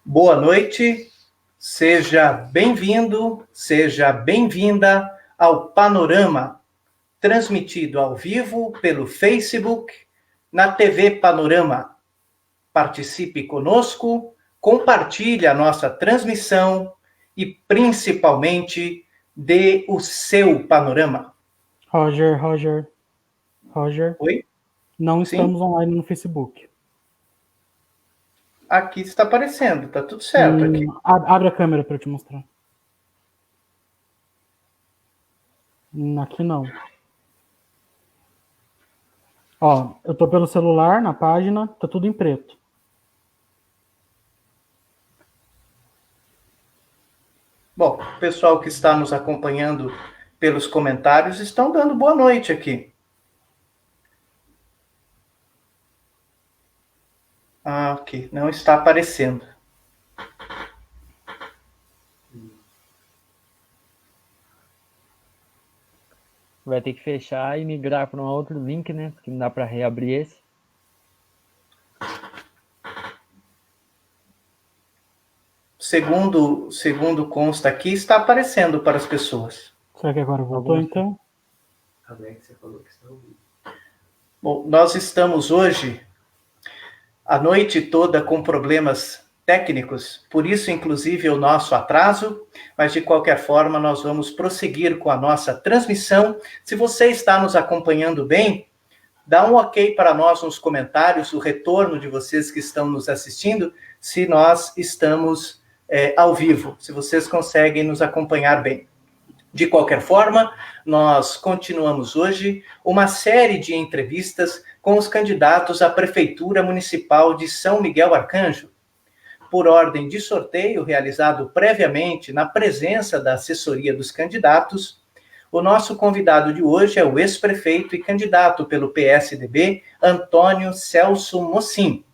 Boa noite, seja bem-vindo, seja bem-vinda ao Panorama, transmitido ao vivo pelo Facebook, na TV Panorama. Participe conosco, compartilhe a nossa transmissão e, principalmente, dê o seu panorama. Roger. Oi? Não Sim? estamos online no Facebook. Aqui está aparecendo, tá tudo certo aqui. Abre a câmera para eu te mostrar. Aqui não. Ó, eu tô pelo celular na página, tá tudo em preto. Bom, o pessoal que está nos acompanhando pelos comentários estão dando boa noite aqui. Aqui, não está aparecendo. Vai ter que fechar e migrar para um outro link, né? Porque não dá para reabrir esse. Segundo consta aqui, está aparecendo para as pessoas. Será que agora voltou, então? Você falou que está ouvindo. Bom, nós estamos hoje, a noite toda, com problemas técnicos, por isso, inclusive, o nosso atraso, mas de qualquer forma, nós vamos prosseguir com a nossa transmissão. Se você está nos acompanhando bem, dá um ok para nós nos comentários, o retorno de vocês que estão nos assistindo, se nós estamos ao vivo, se vocês conseguem nos acompanhar bem. De qualquer forma, nós continuamos hoje uma série de entrevistas com os candidatos à Prefeitura Municipal de São Miguel Arcanjo. Por ordem de sorteio, realizado previamente na presença da assessoria dos candidatos, o nosso convidado de hoje é o ex-prefeito e candidato pelo PSDB, Antônio Celso Mocim.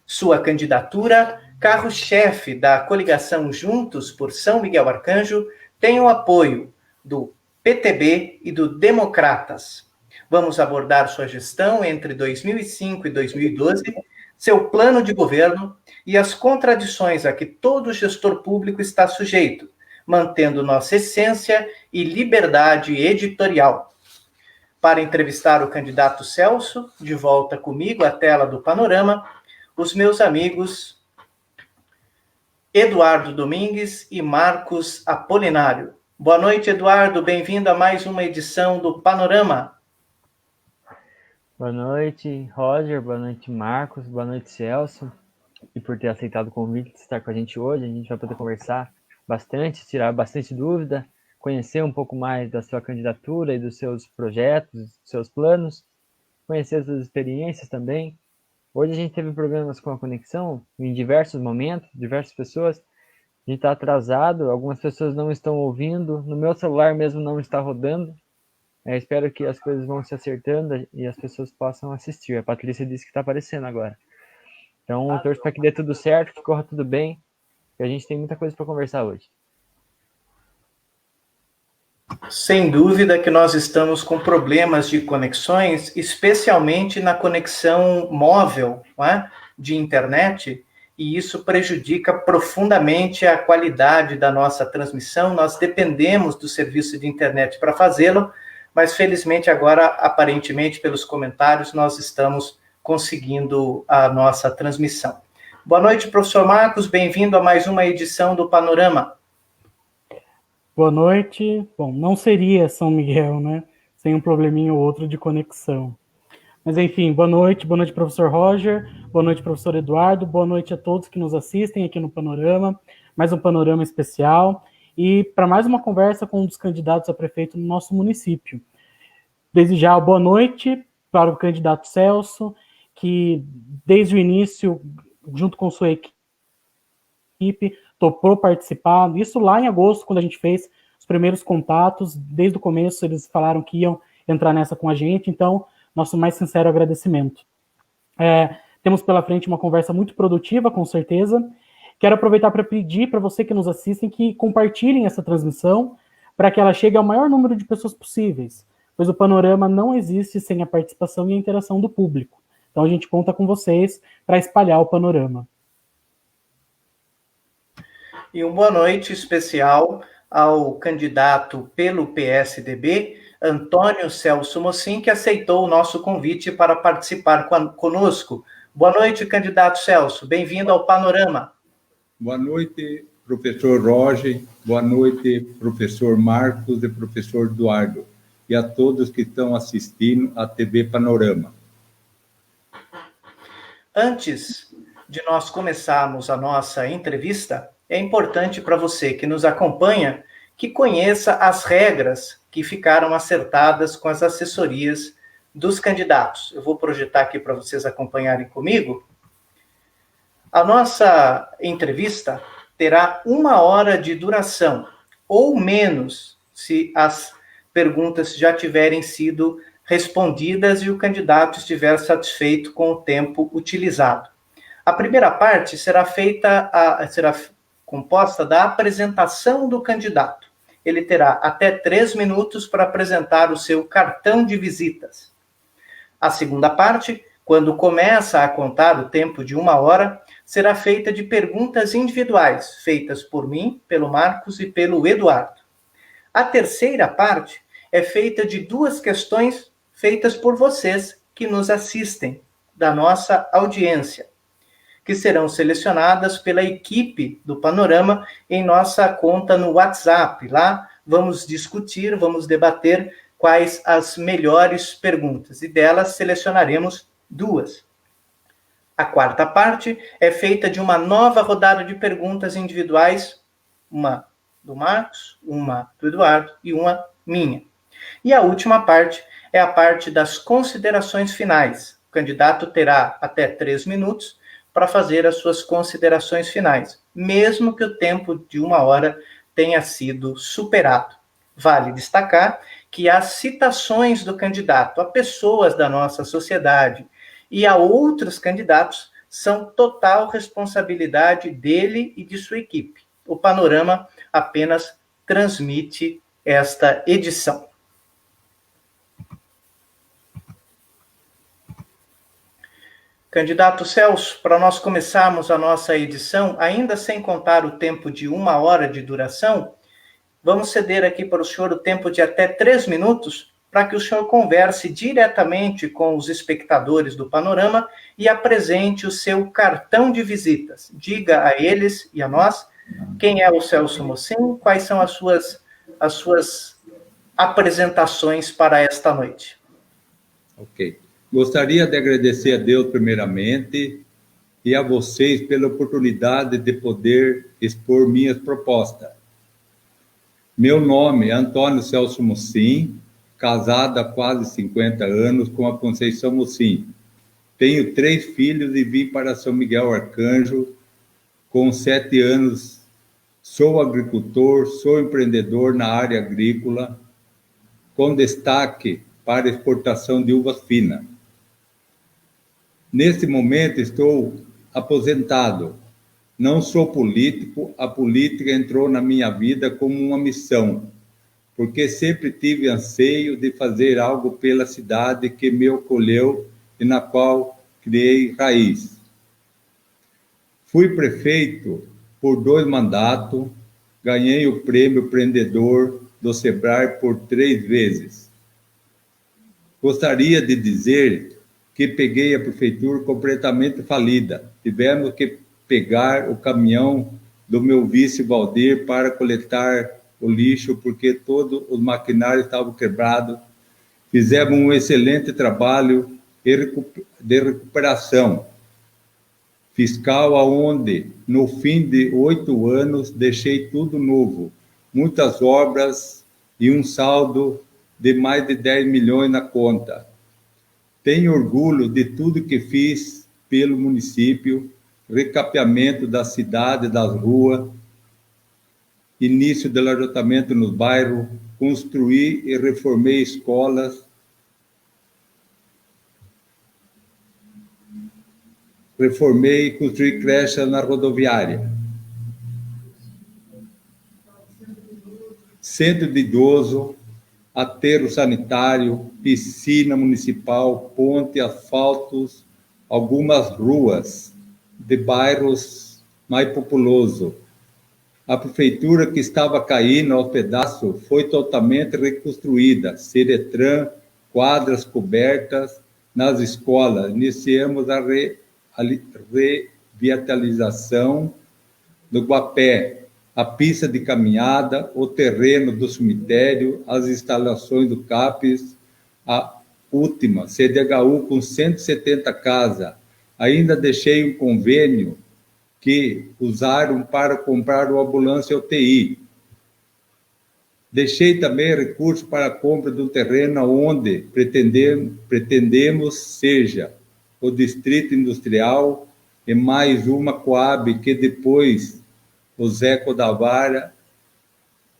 Sua candidatura, carro-chefe da coligação Juntos por São Miguel Arcanjo, tem o apoio do PTB e do Democratas. Vamos abordar sua gestão entre 2005 e 2012, seu plano de governo e as contradições a que todo gestor público está sujeito, mantendo nossa essência e liberdade editorial. Para entrevistar o candidato Celso, de volta comigo à tela do Panorama, os meus amigos Eduardo Domingues e Marcos Apolinário. Boa noite, Eduardo. Bem-vindo a mais uma edição do Panorama. Boa noite, Roger. Boa noite, Marcos. Boa noite, Celso. E por ter aceitado o convite de estar com a gente hoje. A gente vai poder conversar bastante, tirar bastante dúvida, conhecer um pouco mais da sua candidatura e dos seus projetos, dos seus planos, conhecer as suas experiências também. Hoje a gente teve problemas com a conexão em diversos momentos, diversas pessoas. A gente está atrasado, algumas pessoas não estão ouvindo, no meu celular mesmo não está rodando. Espero que as coisas vão se acertando e as pessoas possam assistir. A Patrícia disse que está aparecendo agora. Então, eu torço para que dê tudo certo, que corra tudo bem, e a gente tem muita coisa para conversar hoje. Sem dúvida que nós estamos com problemas de conexões, especialmente na conexão móvel, não é? De internet, e isso prejudica profundamente a qualidade da nossa transmissão. Nós dependemos do serviço de internet para fazê-lo, mas felizmente agora, aparentemente, pelos comentários, nós estamos conseguindo a nossa transmissão. Boa noite, professor Marcos, bem-vindo a mais uma edição do Panorama. Boa noite. Bom, não seria São Miguel, né? Sem um probleminha ou outro de conexão. Mas, enfim, boa noite, professor Roger, boa noite, professor Eduardo, boa noite a todos que nos assistem aqui no Panorama, mais um Panorama especial, e para mais uma conversa com um dos candidatos a prefeito no nosso município. Desde já, boa noite para o candidato Celso, que desde o início, junto com sua equipe, topou participar, isso lá em agosto, quando a gente fez os primeiros contatos, desde o começo eles falaram que iam entrar nessa com a gente, então, nosso mais sincero agradecimento. Temos pela frente uma conversa muito produtiva, com certeza. Quero aproveitar para pedir para você que nos assistem que compartilhem essa transmissão para que ela chegue ao maior número de pessoas possíveis, pois o Panorama não existe sem a participação e a interação do público. Então a gente conta com vocês para espalhar o Panorama. E uma boa noite especial ao candidato pelo PSDB, Antônio Celso Mocim, que aceitou o nosso convite para participar conosco. Boa noite, candidato Celso. Bem-vindo ao Panorama. Boa noite, professor Roger. Boa noite, professor Marcos e professor Eduardo. E a todos que estão assistindo à TV Panorama. Antes de nós começarmos a nossa entrevista, é importante para você que nos acompanha que conheça as regras que ficaram acertadas com as assessorias dos candidatos. Eu vou projetar aqui para vocês acompanharem comigo. A nossa entrevista terá 1 hora de duração, ou menos, se as perguntas já tiverem sido respondidas e o candidato estiver satisfeito com o tempo utilizado. A primeira parte será composta da apresentação do candidato. Ele terá até 3 minutos para apresentar o seu cartão de visitas. A segunda parte, quando começa a contar o tempo de 1 hora, será feita de perguntas individuais, feitas por mim, pelo Marcos e pelo Eduardo. A terceira parte é feita de 2 questões feitas por vocês que nos assistem, da nossa audiência. que serão selecionadas pela equipe do Panorama em nossa conta no WhatsApp. Lá vamos discutir, vamos debater quais as melhores perguntas, e delas selecionaremos 2. A quarta parte é feita de uma nova rodada de perguntas individuais, uma do Marcos, uma do Eduardo e uma minha. E a última parte é a parte das considerações finais. O candidato terá até 3 minutos para fazer as suas considerações finais, mesmo que o tempo de 1 hora tenha sido superado. Vale destacar que as citações do candidato a pessoas da nossa sociedade e a outros candidatos são total responsabilidade dele e de sua equipe. O Panorama apenas transmite esta edição. Candidato Celso, para nós começarmos a nossa edição, ainda sem contar o tempo de 1 hora de duração, vamos ceder aqui para o senhor o tempo de até 3 minutos, para que o senhor converse diretamente com os espectadores do Panorama e apresente o seu cartão de visitas. Diga a eles e a nós quem é o Celso Mocin, quais são as suas apresentações para esta noite. Ok. Gostaria de agradecer a Deus primeiramente e a vocês pela oportunidade de poder expor minhas propostas. Meu nome é Antônio Celso Mocin, casado há quase 50 anos com a Conceição Mocin. Tenho 3 filhos e vim para São Miguel Arcanjo com 7 anos. Sou agricultor, sou empreendedor na área agrícola, com destaque para exportação de uvas finas. Neste momento estou aposentado. Não sou político, a política entrou na minha vida como uma missão, porque sempre tive anseio de fazer algo pela cidade que me acolheu e na qual criei raiz. Fui prefeito por 2 mandatos, ganhei o prêmio empreendedor do Sebrae por 3 vezes. Gostaria de dizer que peguei a prefeitura completamente falida. Tivemos que pegar o caminhão do meu vice Valdir para coletar o lixo, porque todos os maquinários estavam quebrados. Fizemos um excelente trabalho de recuperação fiscal, aonde, no fim de 8 anos, deixei tudo novo. Muitas obras e um saldo de mais de 10 milhões na conta. Tenho orgulho de tudo que fiz pelo município, recapeamento da cidade, das ruas, início do loteamento nos bairros, construí e reformei escolas, reformei e construí creches na rodoviária. Centro de idoso, aterro sanitário, piscina municipal, ponte, asfaltos, algumas ruas de bairros mais populosos. A prefeitura que estava caindo aos pedaços foi totalmente reconstruída. Seretran, quadras cobertas nas escolas. Iniciamos a revitalização do Guapé, a pista de caminhada, o terreno do cemitério, as instalações do CAPES, a última, CDHU, com 170 casas. Ainda deixei um convênio que usaram para comprar uma ambulância UTI. Deixei também recursos para a compra de um terreno onde pretendemos seja o Distrito Industrial e mais uma Coab, que depois o Zeco da Vara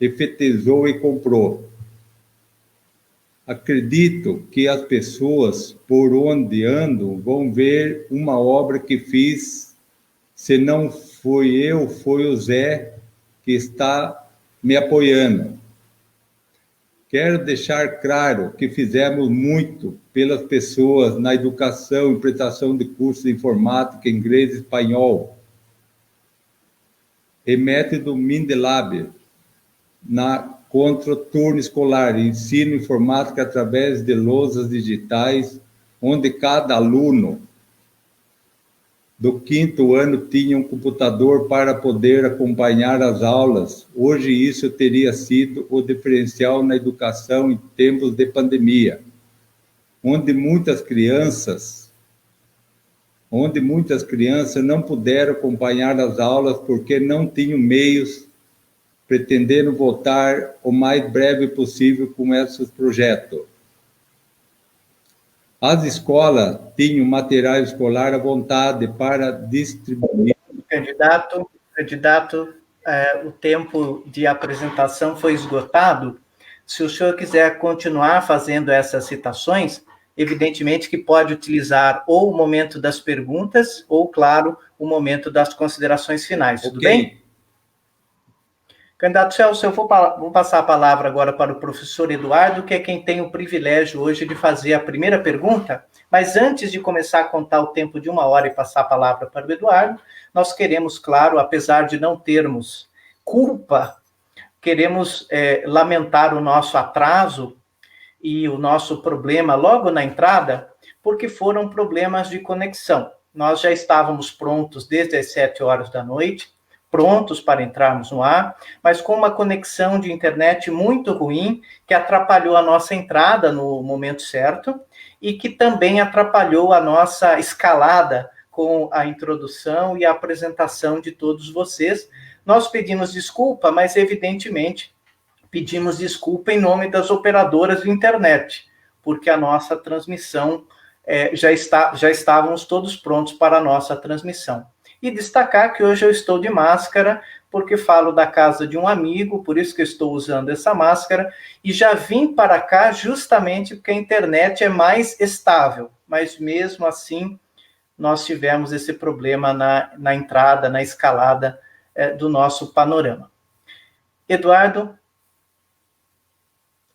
efetizou e comprou. Acredito que as pessoas por onde andam vão ver uma obra que fiz. Se não fui eu, foi o Zé que está me apoiando. Quero deixar claro que fizemos muito pelas pessoas na educação e prestação de cursos de informática, inglês e espanhol. E método Mindelab, contra o turno escolar, ensino informática através de lousas digitais, onde cada aluno do 5º ano tinham um computador para poder acompanhar as aulas. Hoje isso teria sido o diferencial na educação em tempos de pandemia, onde muitas crianças não puderam acompanhar as aulas porque não tinham meios, pretendendo voltar o mais breve possível com esses projetos. As escolas tinham material escolar à vontade para distribuir. Candidato, o tempo de apresentação foi esgotado. Se o senhor quiser continuar fazendo essas citações, evidentemente que pode utilizar ou o momento das perguntas, ou, claro, o momento das considerações finais. Tudo bem? Candidato Celso, eu vou passar a palavra agora para o professor Eduardo, que é quem tem o privilégio hoje de fazer a primeira pergunta, mas antes de começar a contar o tempo de 1 hora e passar a palavra para o Eduardo, nós queremos, claro, apesar de não termos culpa, queremos lamentar o nosso atraso e o nosso problema logo na entrada, porque foram problemas de conexão. Nós já estávamos prontos desde as 7 horas da noite, prontos para entrarmos no ar, mas com uma conexão de internet muito ruim, que atrapalhou a nossa entrada no momento certo e que também atrapalhou a nossa escalada com a introdução e a apresentação de todos vocês. Nós pedimos desculpa, mas evidentemente pedimos desculpa em nome das operadoras de internet, porque a nossa transmissão já estávamos todos prontos para a nossa transmissão. E destacar que hoje eu estou de máscara, porque falo da casa de um amigo, por isso que eu estou usando essa máscara, e já vim para cá justamente porque a internet é mais estável, mas mesmo assim nós tivemos esse problema na entrada, na escalada do nosso panorama. Eduardo,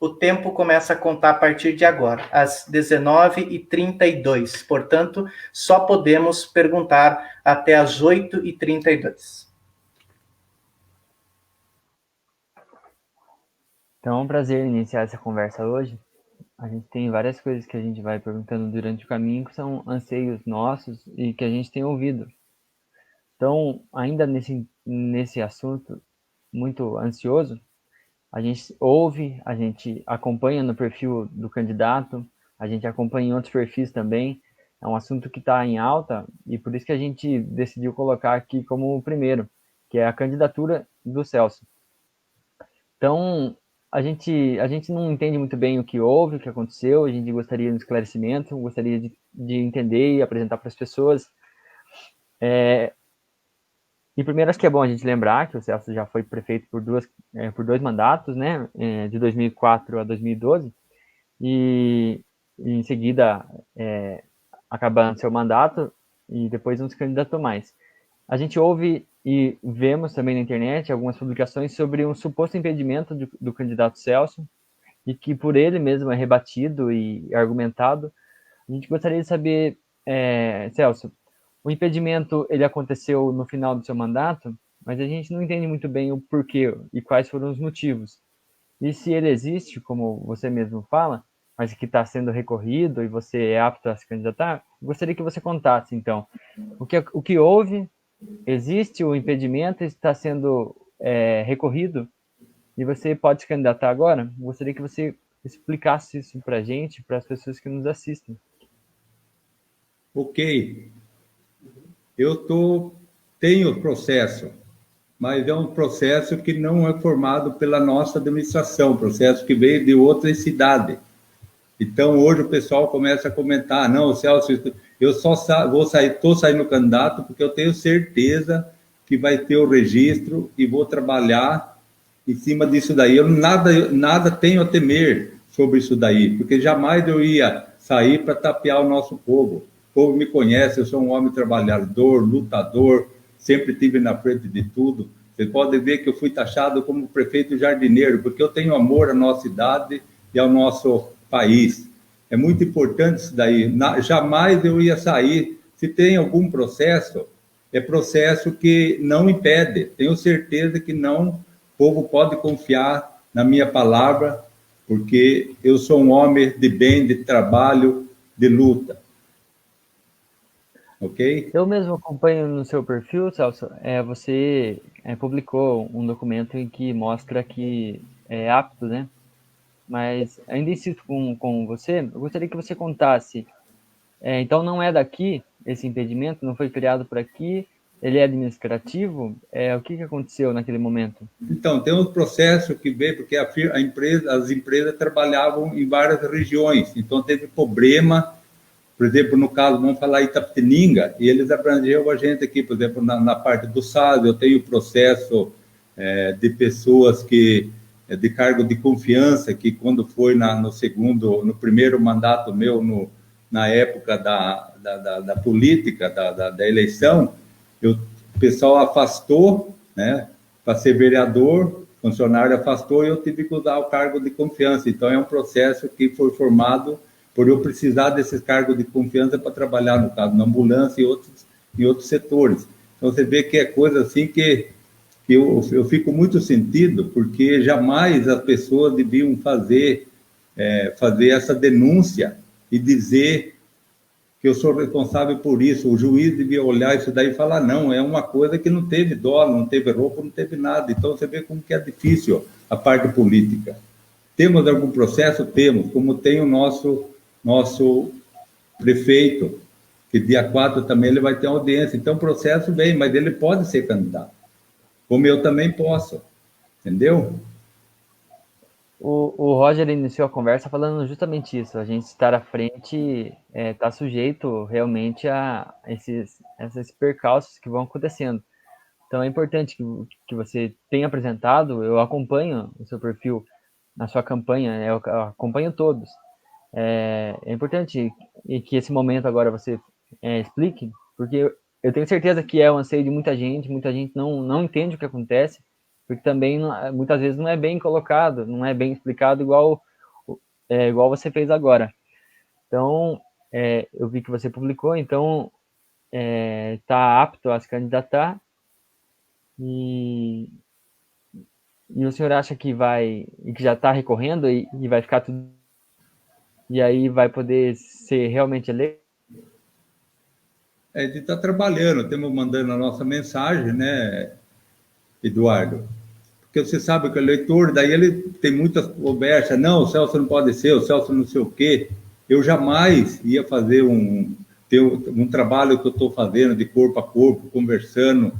o tempo começa a contar a partir de agora, às 19h32. Portanto, só podemos perguntar até às 8h32. Então é um prazer iniciar essa conversa hoje. A gente tem várias coisas que a gente vai perguntando durante o caminho, que são anseios nossos e que a gente tem ouvido. Então, ainda nesse assunto muito ansioso, a gente ouve, a gente acompanha no perfil do candidato, a gente acompanha em outros perfis também. É um assunto que está em alta e por isso que a gente decidiu colocar aqui como o primeiro, que é a candidatura do Celso. Então, a gente não entende muito bem o que houve, o que aconteceu, a gente gostaria de um esclarecimento, gostaria de entender e apresentar para as pessoas. E primeiro, acho que é bom a gente lembrar que o Celso já foi prefeito por 2 mandatos, né, de 2004 a 2012, e em seguida, acabando seu mandato, e depois não se candidatou mais. A gente ouve e vemos também na internet algumas publicações sobre um suposto impedimento do candidato Celso, e que por ele mesmo é rebatido e argumentado. A gente gostaria de saber, Celso, o impedimento ele aconteceu no final do seu mandato, mas a gente não entende muito bem o porquê e quais foram os motivos. E se ele existe, como você mesmo fala, mas que está sendo recorrido e você é apto a se candidatar, gostaria que você contasse, então, o que houve, existe o impedimento, está sendo recorrido e você pode se candidatar agora? Gostaria que você explicasse isso para a gente, para as pessoas que nos assistem. Ok. Eu tenho processo, mas é um processo que não é formado pela nossa administração, processo que veio de outra cidade. Então, hoje o pessoal começa a comentar, não, Celso, eu só estou saindo candidato porque eu tenho certeza que vai ter o registro e vou trabalhar em cima disso daí. Eu nada tenho a temer sobre isso daí, porque jamais eu ia sair para tapear o nosso povo. O povo me conhece, eu sou um homem trabalhador, lutador, sempre estive na frente de tudo. Vocês podem ver que eu fui taxado como prefeito jardineiro, porque eu tenho amor à nossa cidade e ao nosso país. É muito importante isso daí. Jamais eu ia sair. Se tem algum processo, é processo que não impede. Tenho certeza que não. O povo pode confiar na minha palavra, porque eu sou um homem de bem, de trabalho, de luta. ok? Eu mesmo acompanho no seu perfil, Celso, você publicou um documento em que mostra que é apto, né? Mas ainda insisto com você, eu gostaria que você contasse. Então não é daqui esse impedimento, não foi criado por aqui, ele é administrativo? O que aconteceu naquele momento? Então, tem um processo que veio, porque as empresas trabalhavam em várias regiões, então teve problema, por exemplo, no caso, vamos falar Itapetininga, e eles abrangeram a gente aqui, por exemplo, na parte do SAS, eu tenho processo de pessoas que, de cargo de confiança, que quando foi no primeiro mandato meu, na época da política, da eleição, o pessoal afastou, né, para ser vereador, funcionário afastou, e eu tive que usar o cargo de confiança. Então, é um processo que foi formado por eu precisar desses cargos de confiança para trabalhar, no caso, na ambulância e outros setores. Então, você vê que é coisa assim que eu fico muito sentido, porque jamais as pessoas deviam fazer essa denúncia e dizer que eu sou responsável por isso. O juiz devia olhar isso daí e falar, não, é uma coisa que não teve dolo, não teve roubo, não teve nada. Então, você vê como que é difícil a parte política. Temos algum processo? Temos, como tem o nosso prefeito, que dia 4 também ele vai ter audiência. Então, o processo vem, mas ele pode ser candidato, como eu também posso, entendeu? O Roger iniciou a conversa falando justamente isso, a gente estar à frente está sujeito realmente a esses percalços que vão acontecendo. Então é importante que você tenha apresentado, eu acompanho o seu perfil na sua campanha, eu acompanho todos. É importante que esse momento agora você explique, porque eu tenho certeza que é o anseio de muita gente não entende o que acontece, porque também muitas vezes não é bem colocado, não é bem explicado igual você fez agora. Então, eu vi que você publicou, então está apto a se candidatar, e o senhor acha que que já está recorrendo e vai ficar tudo, e aí vai poder ser realmente eleito? A gente está trabalhando, estamos mandando a nossa mensagem, né, Eduardo? Porque você sabe que o eleitor, daí ele tem muitas conversas, não, o Celso não pode ser, o Celso não sei o quê. Eu jamais ia fazer um trabalho que eu estou fazendo de corpo a corpo, conversando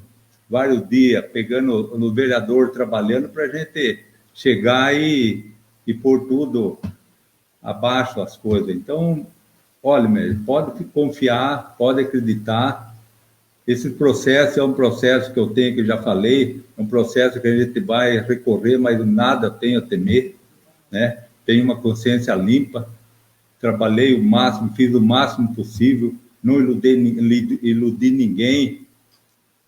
vários dias, pegando no vereador, trabalhando para a gente chegar e pôr tudo abaixo as coisas. Então, olha, pode confiar, pode acreditar. Esse processo é um processo que eu tenho, que eu já falei, é um processo que a gente vai recorrer, mas nada tenho a temer, né? Tenho uma consciência limpa, trabalhei o máximo, fiz o máximo possível, não iludi ninguém,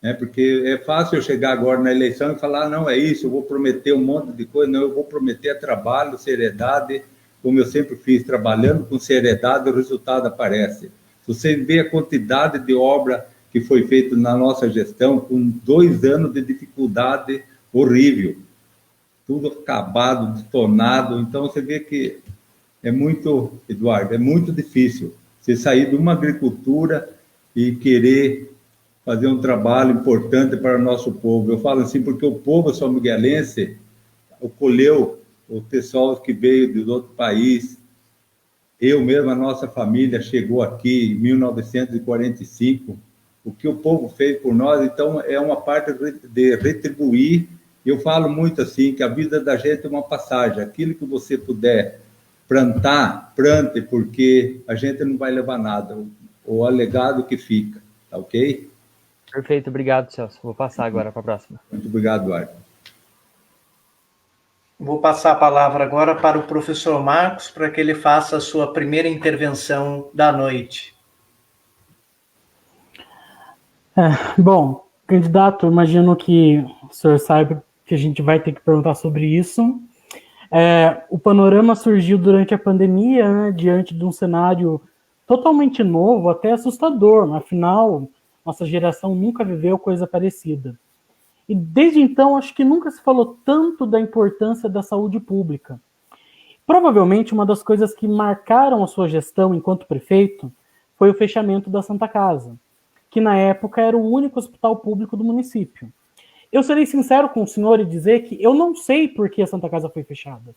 né? Porque é fácil eu chegar agora na eleição e falar, não, é isso, eu vou prometer um monte de coisa, não, eu vou prometer trabalho, seriedade, como eu sempre fiz, trabalhando com seriedade, o resultado aparece. Se você vê a quantidade de obra que foi feito na nossa gestão, com 2 anos de dificuldade horrível, tudo acabado, detonado. Então, você vê que é muito, Eduardo, é muito difícil você sair de uma agricultura e querer fazer um trabalho importante para o nosso povo. Eu falo assim porque o povo são miguelense, acolheu o pessoal que veio de outro país. Eu mesmo, a nossa família chegou aqui em 1945, o que o povo fez por nós, então é uma parte de retribuir. Eu falo muito assim, que a vida da gente é uma passagem, aquilo que você puder plantar, plante, porque a gente não vai levar nada, o alegado que fica, tá ok? Perfeito, obrigado, Celso. Vou passar agora para a próxima. Muito obrigado, Eduardo. Vou passar a palavra agora para o professor Marcos, para que ele faça a sua primeira intervenção da noite. Bom, candidato, imagino que o senhor saiba que a gente vai ter que perguntar sobre isso. O panorama surgiu durante a pandemia, né, diante de um cenário totalmente novo, até assustador. Afinal, nossa geração nunca viveu coisa parecida. E desde então, acho que nunca se falou tanto da importância da saúde pública. Provavelmente, uma das coisas que marcaram a sua gestão enquanto prefeito foi o fechamento da Santa Casa. que na época era o único hospital público do município. Eu serei sincero com o senhor e dizer que eu não sei por que a Santa Casa foi fechada.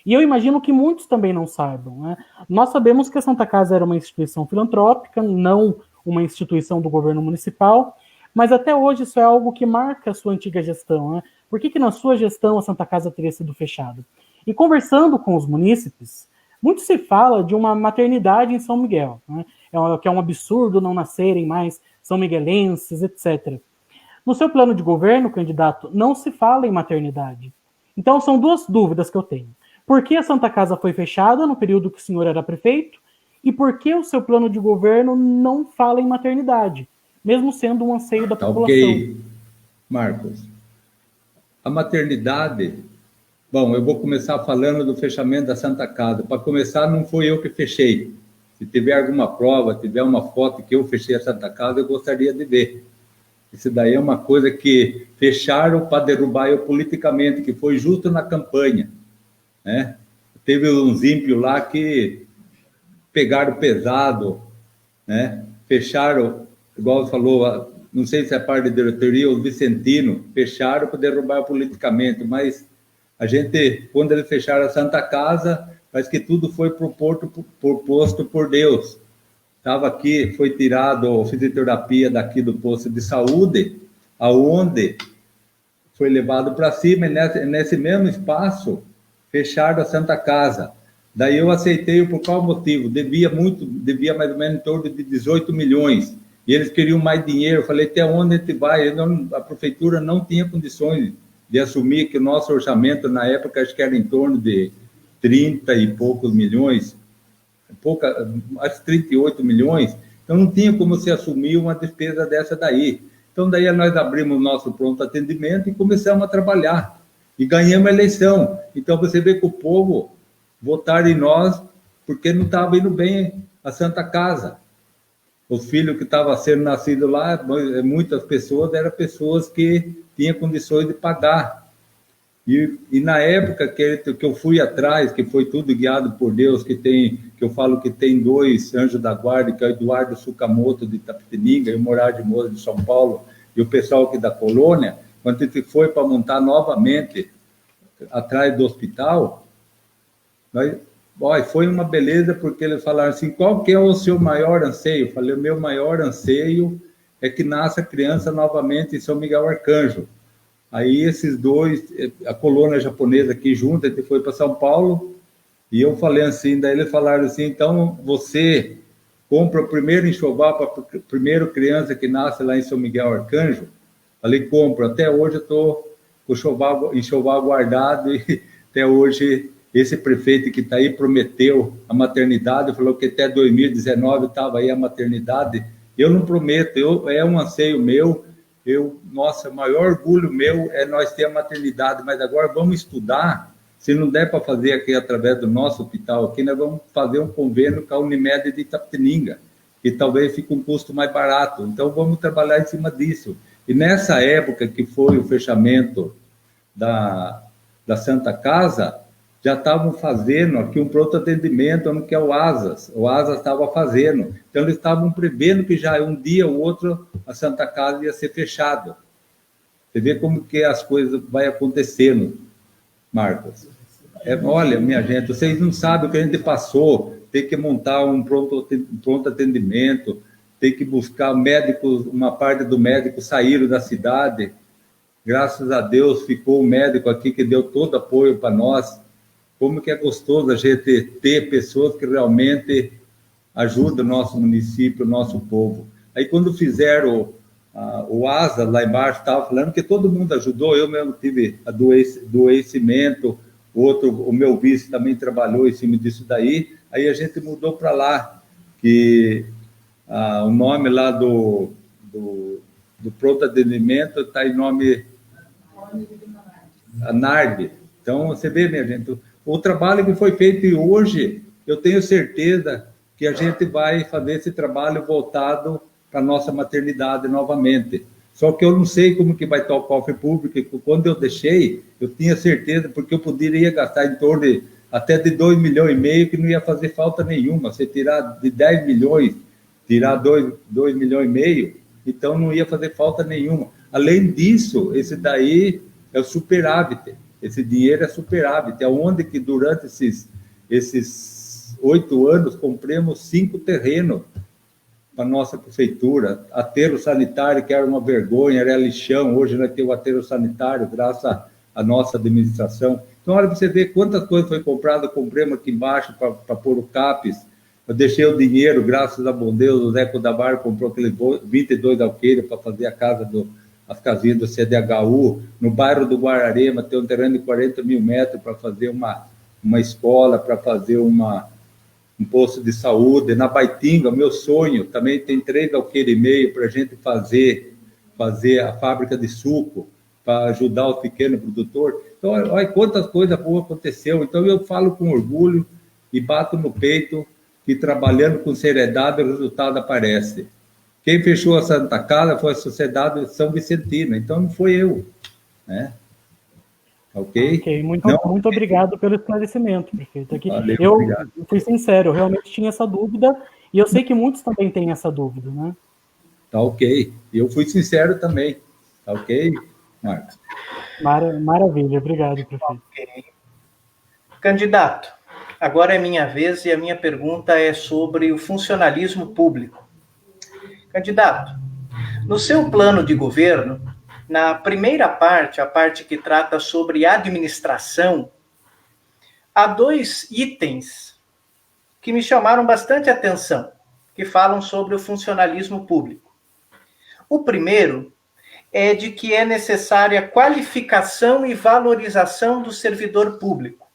E eu imagino que muitos também não saibam, né? Nós sabemos que a Santa Casa era uma instituição filantrópica, não uma instituição do governo municipal, mas até hoje isso é algo que marca a sua antiga gestão, né? Por que na sua gestão a Santa Casa teria sido fechada? E conversando com os munícipes, muito se fala de uma maternidade em São Miguel, né? Que é um absurdo não nascerem mais são miguelenses, etc. No seu plano de governo, candidato, não se fala em maternidade. Então são duas dúvidas que eu tenho. Por que a Santa Casa foi fechada no período que o senhor era prefeito? E por que o seu plano de governo não fala em maternidade, mesmo sendo um anseio da população? Ok, Marcos. A maternidade... Bom, eu vou começar falando do fechamento da Santa Casa. Para começar, não foi eu que fechei. Se tiver alguma prova, tiver uma foto que eu fechei a Santa Casa, eu gostaria de ver. Isso daí é uma coisa que fecharam para derrubar eu politicamente, que foi justo na campanha, né? Teve uns ímpios lá que pegaram pesado, né? Fecharam, igual falou, não sei se é parte da diretoria ou Vicentino, fecharam para derrubar eu politicamente, mas a gente, quando eles fecharam a Santa Casa, parece que tudo foi proposto por Deus. Estava aqui, foi tirado a fisioterapia daqui do posto de saúde, aonde foi levado para cima, e nesse mesmo espaço, fecharam a Santa Casa. Daí eu aceitei por qual motivo? Devia mais ou menos em torno de 18 milhões, e eles queriam mais dinheiro. Eu falei, até onde a gente vai? A prefeitura não tinha condições de assumir que o nosso orçamento, na época, acho que era em torno de 30 e poucos milhões, acho 38 milhões, então não tinha como se assumir uma despesa dessa daí. Então daí nós abrimos o nosso pronto atendimento e começamos a trabalhar, e ganhamos a eleição. Então você vê que o povo votaram em nós porque não estava indo bem a Santa Casa. Os filhos que estavam sendo nascidos lá, muitas pessoas, eram pessoas que tinham condições de pagar. E na época que eu fui atrás, que foi tudo guiado por Deus, que eu falo que tem dois anjos da guarda, que é o Eduardo Sukamoto, de Itapetininga, e o Morar de Moura, de São Paulo, e o pessoal aqui da colônia, quando a gente foi para montar novamente atrás do hospital, foi uma beleza, porque eles falaram assim, qual que é o seu maior anseio? Eu falei, o meu maior anseio é que nasça criança novamente em São Miguel Arcanjo. Aí esses dois, a colônia japonesa aqui junto, a gente foi para São Paulo, e eu falei assim, daí eles falaram assim, então você compra o primeiro enxoval para a primeira criança que nasce lá em São Miguel Arcanjo? Falei, compro. Até hoje eu estou com o enxoval guardado, e até hoje esse prefeito que está aí prometeu a maternidade, falou que até 2019 estava aí a maternidade. Eu não prometo, é um anseio meu. Nossa, o maior orgulho meu é nós ter a maternidade, mas agora vamos estudar. Se não der para fazer aqui através do nosso hospital aqui, nós vamos fazer um convênio com a Unimed de Itapetininga, que talvez fique um custo mais barato. Então vamos trabalhar em cima disso. E nessa época que foi o fechamento da Santa Casa, já estavam fazendo aqui um pronto atendimento, que é o ASAS. O ASAS estava fazendo. Então, eles estavam prevendo que já um dia ou outro a Santa Casa ia ser fechada. Você vê como que as coisas vão acontecendo, Marcos. Olha, minha gente, vocês não sabem o que a gente passou. Tem que montar um pronto atendimento, tem que buscar médicos, uma parte do médico saíram da cidade. Graças a Deus ficou o médico aqui que deu todo apoio para nós. Como que é gostoso a gente ter pessoas que realmente ajudam o nosso município, o nosso povo. Aí quando fizeram o ASA lá embaixo, estava falando que todo mundo ajudou, eu mesmo tive adoecimento, o meu vice também trabalhou em cima disso daí, aí a gente mudou para lá, que o nome lá do pronto atendimento está em nome NARD. Então, você vê, minha gente, o trabalho que foi feito, e hoje eu tenho certeza que a gente vai fazer esse trabalho voltado para a nossa maternidade novamente. Só que eu não sei como que vai estar o cofre público. Quando eu deixei, eu tinha certeza, porque eu poderia gastar em torno de até de 2,5 milhões, que não ia fazer falta nenhuma. Você tirar de 10 milhões, tirar 2,5 milhões, então não ia fazer falta nenhuma. Além disso, esse daí é o superávit, esse dinheiro é superávit, é onde que durante esses 8 anos compramos 5 terrenos para a nossa prefeitura, aterro sanitário, que era uma vergonha, era lixão, hoje nós temos o aterro sanitário, graças à nossa administração. Então, olha, você vê quantas coisas foi comprada, compramos aqui embaixo para pôr o CAPES, eu deixei o dinheiro, graças a bom Deus, o Zé Codabar comprou aqueles 22 alqueires para fazer as casinhas do CDHU, no bairro do Guararema, tem um terreno de 40 mil metros para fazer uma escola, para fazer um posto de saúde. Na Baitinga, meu sonho, também tem 3 alqueires e meio para a gente fazer a fábrica de suco, para ajudar o pequeno produtor. Então, olha quantas coisas boas aconteceu. Então, eu falo com orgulho e bato no peito que, trabalhando com seriedade, o resultado aparece. Quem fechou a Santa Casa foi a Sociedade São Vicentina, então não foi eu, né? Ok? Ok, muito obrigado pelo esclarecimento, prefeito. Aqui, Valeu, eu obrigado. fui sincero, eu realmente tinha essa dúvida, e eu sei que muitos também têm essa dúvida, né? Tá ok. Eu fui sincero também. Tá ok, Marcos? Maravilha, obrigado, prefeito. Ok. Candidato, agora é minha vez e a minha pergunta é sobre o funcionalismo público. Candidato, no seu plano de governo, na primeira parte, a parte que trata sobre administração, há 2 itens que me chamaram bastante atenção, que falam sobre o funcionalismo público. O primeiro é de que é necessária qualificação e valorização do servidor público.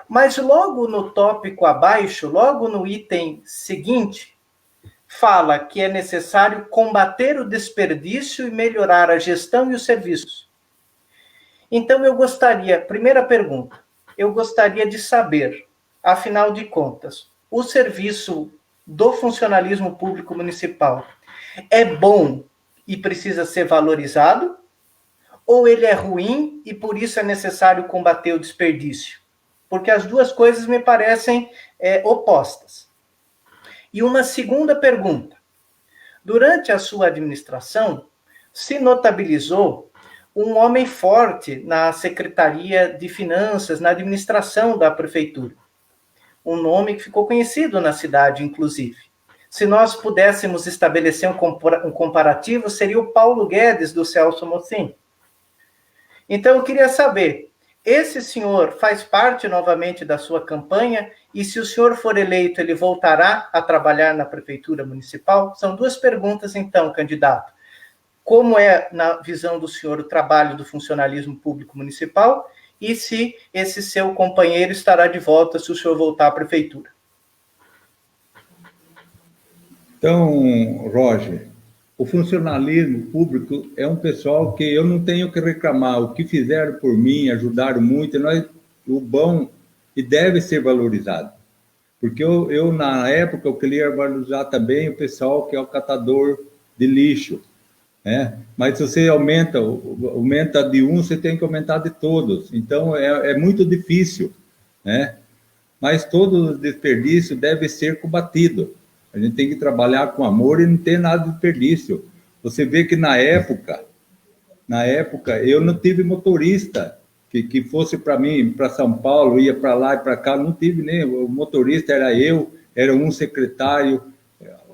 Mas logo no tópico abaixo, logo no item seguinte, fala que é necessário combater o desperdício e melhorar a gestão e os serviços. Então primeira pergunta, eu gostaria de saber, afinal de contas, o serviço do funcionalismo público municipal é bom e precisa ser valorizado? Ou ele é ruim e por isso é necessário combater o desperdício? Porque as duas coisas me parecem opostas. E uma segunda pergunta. Durante a sua administração, se notabilizou um homem forte na Secretaria de Finanças, na administração da prefeitura. Um nome que ficou conhecido na cidade, inclusive. Se nós pudéssemos estabelecer um comparativo, seria o Paulo Guedes, do Celso Mocin. Então, eu queria saber, esse senhor faz parte novamente da sua campanha? E se o senhor for eleito, ele voltará a trabalhar na prefeitura municipal? São 2 perguntas, então, candidato. Como é, na visão do senhor, o trabalho do funcionalismo público municipal? E se esse seu companheiro estará de volta se o senhor voltar à prefeitura? Então, Roger, o funcionalismo público é um pessoal que eu não tenho que reclamar. O que fizeram por mim, ajudaram muito, o bom e deve ser valorizado. Porque eu, na época, eu queria valorizar também o pessoal que é o catador de lixo, né? Mas se você aumenta de um, você tem que aumentar de todos. Então, é muito difícil, né? Mas todo desperdício deve ser combatido. A gente tem que trabalhar com amor e não ter nada de desperdício. Você vê que na época, eu não tive motorista que fosse para mim, para São Paulo, ia para lá e para cá, não tive nem. O motorista era eu, era um secretário.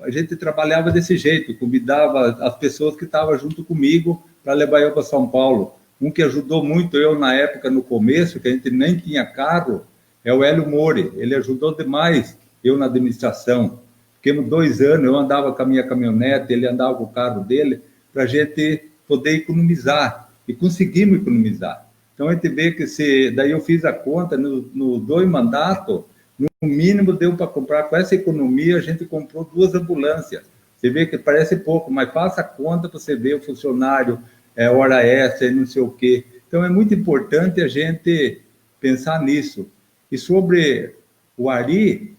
A gente trabalhava desse jeito, convidava as pessoas que estavam junto comigo para levar eu para São Paulo. Um que ajudou muito eu na época, no começo, que a gente nem tinha carro, é o Hélio More. Ele ajudou demais eu na administração. Fiquemos 2 anos, eu andava com a minha caminhonete, ele andava com o carro dele, para a gente poder economizar. E conseguimos economizar. Então, a gente vê que daí eu fiz a conta, nos 2 mandatos, no mínimo deu para comprar, com essa economia, a gente comprou 2 ambulâncias. Você vê que parece pouco, mas faça a conta para você ver o funcionário, hora extra, não sei o quê. Então, é muito importante a gente pensar nisso. E sobre o Ari,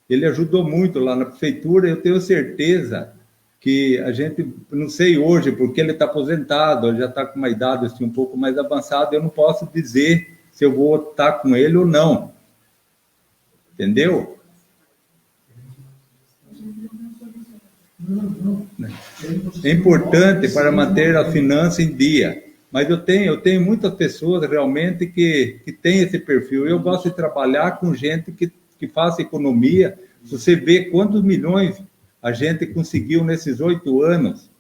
ele ajudou muito lá na prefeitura, eu tenho certeza que a gente, não sei hoje, porque ele está aposentado, ele já está com uma idade assim, um pouco mais avançada, eu não posso dizer se eu vou estar com ele ou não. Entendeu? É importante para manter a finança em dia. Mas eu tenho muitas pessoas realmente que têm esse perfil. Eu gosto de trabalhar com gente que faça economia. Se você vê quantos milhões a gente conseguiu nesses 8 anos,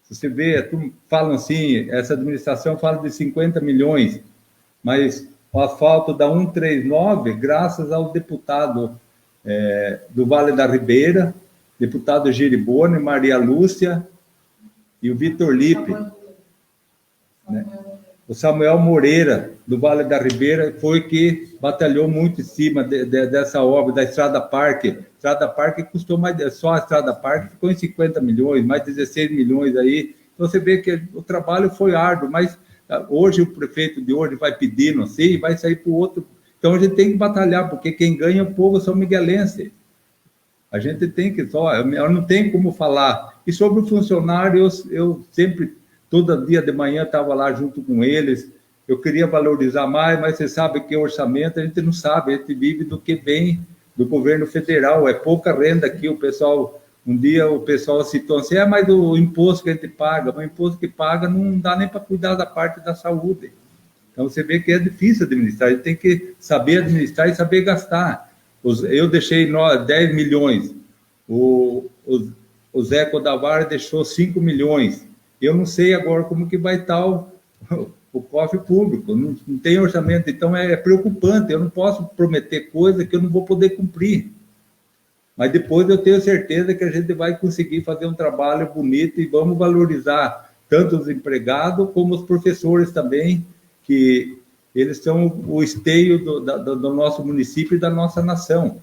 se você vê, falam assim, essa administração fala de 50 milhões, mas o asfalto da 139, graças ao deputado do Vale da Ribeira, deputado Giribone, Maria Lúcia e o Vitor Lipe, né? O Samuel Moreira, do Vale da Ribeira, foi que batalhou muito em cima dessa obra, da Estrada Parque. Estrada Parque custou mais, só a Estrada Parque ficou em 50 milhões, mais 16 milhões aí. Então você vê que o trabalho foi árduo, mas hoje o prefeito de hoje vai pedindo assim, e vai sair para o outro. Então a gente tem que batalhar, porque quem ganha é o povo são miguelense. A gente tem que eu não tenho como falar. E sobre o funcionário, eu sempre, todo dia de manhã, estava lá junto com eles. Eu queria valorizar mais, mas você sabe que o orçamento a gente não sabe, a gente vive do que vem do governo federal. É pouca renda aqui, o pessoal. Um dia o pessoal citou assim, mas o imposto que a gente paga, o imposto que paga não dá nem para cuidar da parte da saúde. Então você vê que é difícil administrar, a gente tem que saber administrar e saber gastar. Eu deixei 10 milhões, o Zé Codavar deixou 5 milhões. Eu não sei agora como que vai estar o cofre público, não tem orçamento, então é preocupante, eu não posso prometer coisa que eu não vou poder cumprir. Mas depois eu tenho certeza que a gente vai conseguir fazer um trabalho bonito e vamos valorizar tanto os empregados como os professores também, que eles são o esteio do nosso município e da nossa nação.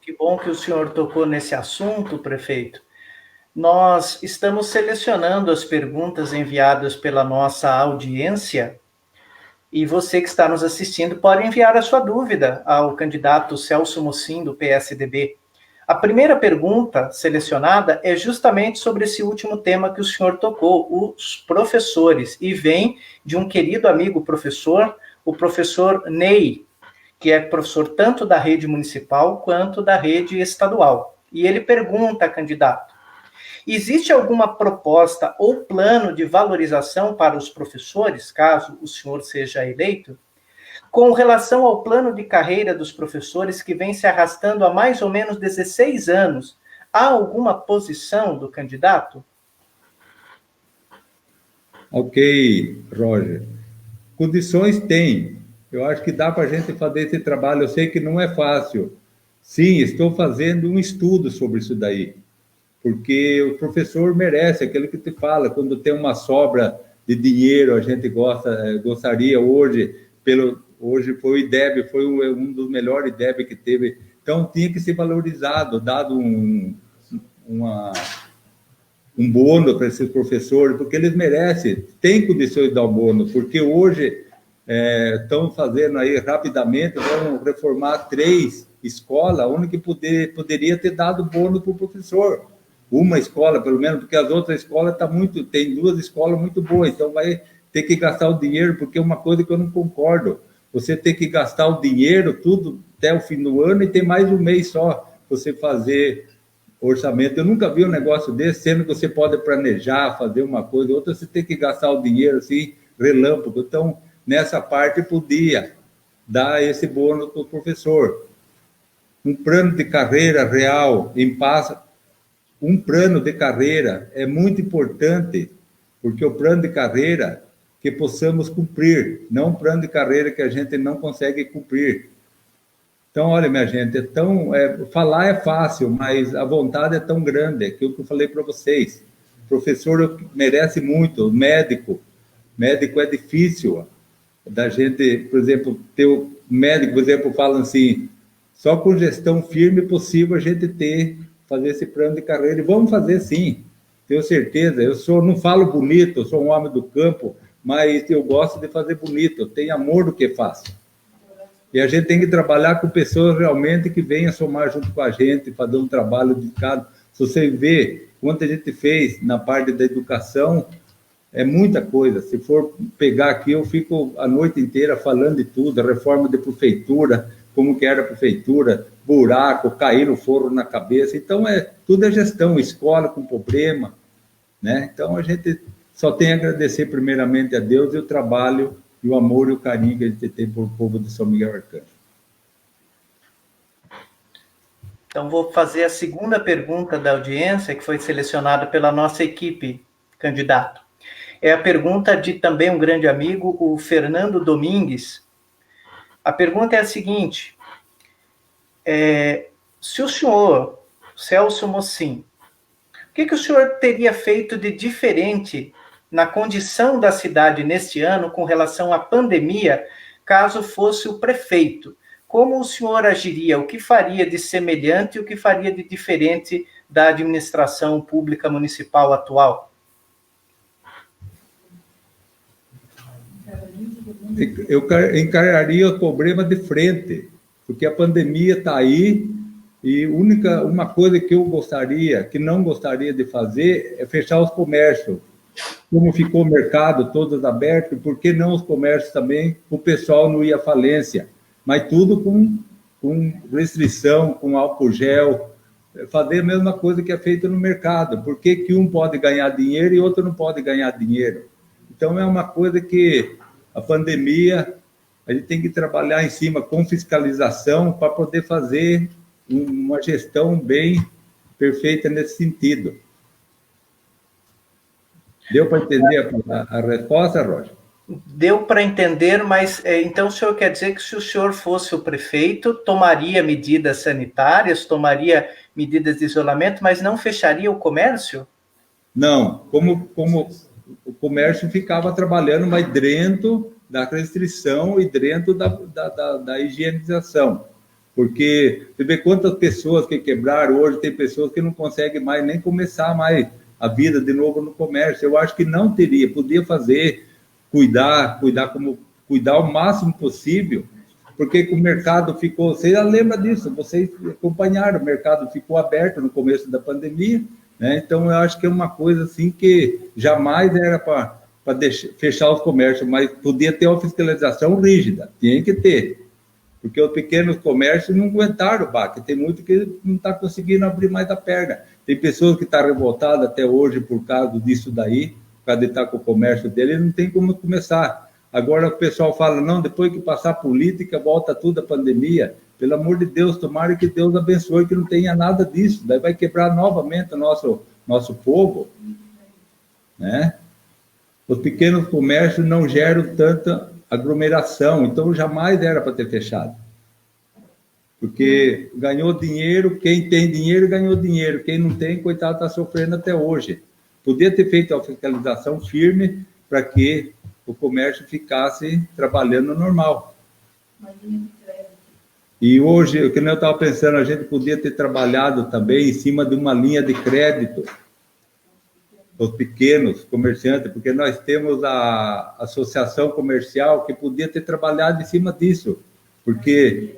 Que bom que o senhor tocou nesse assunto, prefeito. Nós estamos selecionando as perguntas enviadas pela nossa audiência e você que está nos assistindo pode enviar a sua dúvida ao candidato Celso Mossim, do PSDB. A primeira pergunta selecionada é justamente sobre esse último tema que o senhor tocou, os professores, e vem de um querido amigo professor, o professor Ney, que é professor tanto da rede municipal quanto da rede estadual. E ele pergunta, candidato, existe alguma proposta ou plano de valorização para os professores, caso o senhor seja eleito? Com relação ao plano de carreira dos professores que vem se arrastando há mais ou menos 16 anos, há alguma posição do candidato? Ok, Roger. Condições tem. Eu acho que dá para a gente fazer esse trabalho. Eu sei que não é fácil. Sim, estou fazendo um estudo sobre isso daí. Porque o professor merece aquilo que te fala. Quando tem uma sobra de dinheiro, a gente gostaria hoje, hoje foi o IDEB, foi um dos melhores IDEB que teve. Então, tinha que ser valorizado, dado um bônus para esses professores, porque eles merecem, têm condições de dar o bônus, porque hoje estão fazendo aí rapidamente, vão reformar 3 escolas, onde que poderia ter dado bônus para o professor. Uma escola, pelo menos, porque as outras escolas tem 2 escolas muito boas, então vai ter que gastar o dinheiro, porque é uma coisa que eu não concordo. Você tem que gastar o dinheiro, tudo, até o fim do ano, e tem mais um mês só você fazer orçamento. Eu nunca vi um negócio desse, sendo que você pode planejar, fazer uma coisa, outra você tem que gastar o dinheiro assim, relâmpago. Então, nessa parte, podia dar esse bônus para o professor. Um plano de carreira real, um plano de carreira é muito importante, porque o plano de carreira que possamos cumprir, não um plano de carreira que a gente não consegue cumprir. Então, olha, minha gente, falar é fácil, mas a vontade é tão grande, é aquilo que eu falei para vocês. O professor merece muito, o médico é difícil da gente, por exemplo, ter o médico, por exemplo, falam assim, só com gestão firme é possível a gente fazer esse plano de carreira, e vamos fazer sim, tenho certeza. Não falo bonito, eu sou um homem do campo, mas eu gosto de fazer bonito, eu tenho amor do que faço. E a gente tem que trabalhar com pessoas realmente que venham somar junto com a gente, fazer um trabalho dedicado. Se você vê quanto a gente fez na parte da educação, é muita coisa. Se for pegar aqui, eu fico a noite inteira falando de tudo, a reforma de prefeitura, como que era a prefeitura, buraco, cair o forro na cabeça. Então, tudo é gestão, escola com problema, né? Então, a gente só tem a agradecer primeiramente a Deus e o trabalho, e o amor e o carinho que a gente tem por o povo de São Miguel Arcanjo. Então, vou fazer a segunda pergunta da audiência, que foi selecionada pela nossa equipe, candidato. É a pergunta de também um grande amigo, o Fernando Domingues. A pergunta é a seguinte: se o senhor, Celso Mossim, o que o senhor teria feito de diferente na condição da cidade neste ano com relação à pandemia, caso fosse o prefeito? Como o senhor agiria? O que faria de semelhante e o que faria de diferente da administração pública municipal atual? Eu encararia o problema de frente, porque a pandemia está aí e uma coisa que eu não gostaria de fazer é fechar os comércios. Como ficou o mercado todos abertos, por que não os comércios também? O pessoal não ia à falência, mas tudo com restrição, com álcool gel, fazer a mesma coisa que é feito no mercado. Por que um pode ganhar dinheiro e outro não pode ganhar dinheiro? Então, é uma coisa que a pandemia, a gente tem que trabalhar em cima com fiscalização para poder fazer uma gestão bem perfeita nesse sentido. Deu para entender a resposta, Roger? Deu para entender, mas então o senhor quer dizer que se o senhor fosse o prefeito, tomaria medidas sanitárias, tomaria medidas de isolamento, mas não fecharia o comércio? Não, como o comércio ficava trabalhando, mas dentro da restrição e dentro da higienização. Porque você vê quantas pessoas que quebraram hoje, tem pessoas que não conseguem mais nem começar mais a vida de novo no comércio. Eu acho que não teria, podia fazer, cuidar o máximo possível, porque o mercado ficou, você já lembra disso, vocês acompanharam, o mercado ficou aberto no começo da pandemia, né? Então eu acho que é uma coisa assim que jamais era para fechar os comércios, mas podia ter uma fiscalização rígida, tinha que ter, porque os pequenos comércios não aguentaram o baque, tem muito que não está conseguindo abrir mais a perna, tem pessoas que estão revoltadas até hoje por causa disso daí, por causa de estar com o comércio dele, não tem como começar. Agora o pessoal fala, não, depois que passar a política, volta tudo a pandemia. Pelo amor de Deus, tomara que Deus abençoe que não tenha nada disso, daí vai quebrar novamente o nosso povo, né? Os pequenos comércios não geram tanta aglomeração, então jamais era para ter fechado. Porque ganhou dinheiro, quem tem dinheiro ganhou dinheiro, quem não tem, coitado, está sofrendo até hoje. Podia ter feito a fiscalização firme para que o comércio ficasse trabalhando normal. E hoje, o que eu estava pensando, a gente podia ter trabalhado também em cima de uma linha de crédito, os pequenos comerciantes, porque nós temos a associação comercial que podia ter trabalhado em cima disso, porque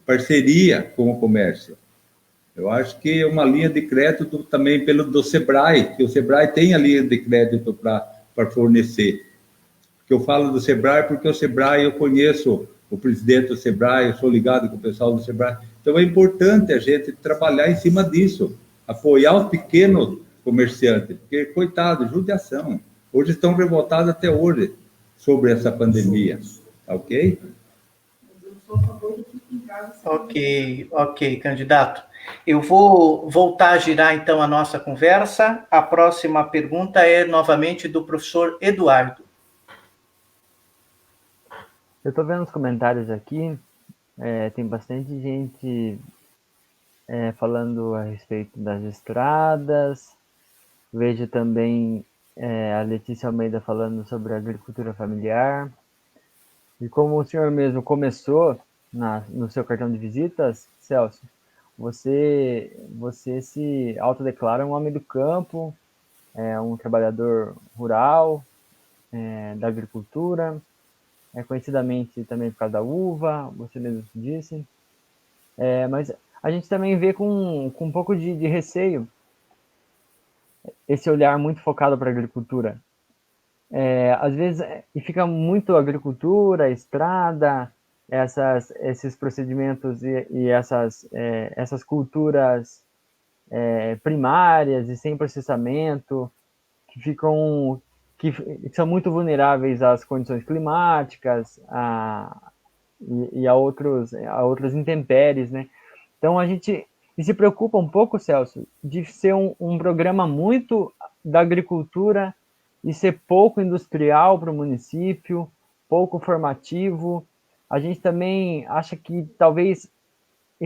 parceria com o comércio. Eu acho que uma linha de crédito também do Sebrae, que o Sebrae tem a linha de crédito para fornecer. Que eu falo do Sebrae porque o Sebrae, eu conheço o presidente do Sebrae, eu sou ligado com o pessoal do Sebrae. Então é importante a gente trabalhar em cima disso, apoiar os pequenos comerciantes, porque, coitado, judiação. Hoje estão revoltados até hoje sobre essa pandemia, ok? Ok, candidato. Eu vou voltar a girar, então, a nossa conversa. A próxima pergunta é, novamente, do professor Eduardo. Eu estou vendo os comentários aqui, tem bastante gente falando a respeito das estradas, vejo também a Letícia Almeida falando sobre a agricultura familiar, e como o senhor mesmo começou no seu cartão de visitas, Celso, você se autodeclara um homem do campo, um trabalhador rural, da agricultura, conhecidamente também por causa da uva, você mesmo disse, mas a gente também vê com um pouco de receio esse olhar muito focado para a agricultura. Às vezes, e fica muito agricultura, estrada, esses procedimentos e essas culturas primárias e sem processamento, que são muito vulneráveis às condições climáticas e a outras intempéries, né? Então a gente se preocupa um pouco, Celso, de ser um programa muito da agricultura e ser pouco industrial para o município, pouco formativo. A gente também acha que talvez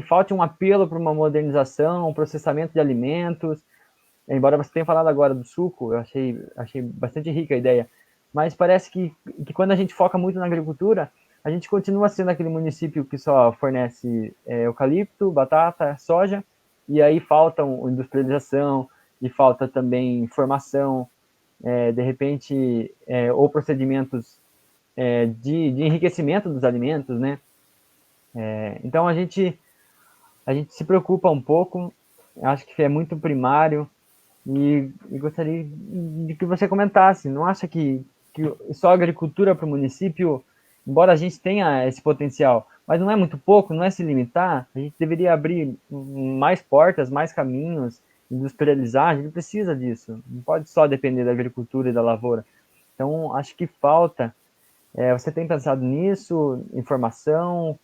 falte um apelo para uma modernização, um processamento de alimentos. Embora você tenha falado agora do suco, eu achei bastante rica a ideia, mas parece que quando a gente foca muito na agricultura, a gente continua sendo aquele município que só fornece eucalipto, batata, soja, e aí falta industrialização, e falta também formação, de repente, ou procedimentos de enriquecimento dos alimentos, né? Então a gente se preocupa um pouco, acho que é muito primário, e gostaria de que você comentasse, não acha que só a agricultura para o município, embora a gente tenha esse potencial, mas não é muito pouco, não é se limitar, a gente deveria abrir mais portas, mais caminhos, industrializar, a gente precisa disso, não pode só depender da agricultura e da lavoura. Então, acho que falta. Você tem pensado nisso, informação?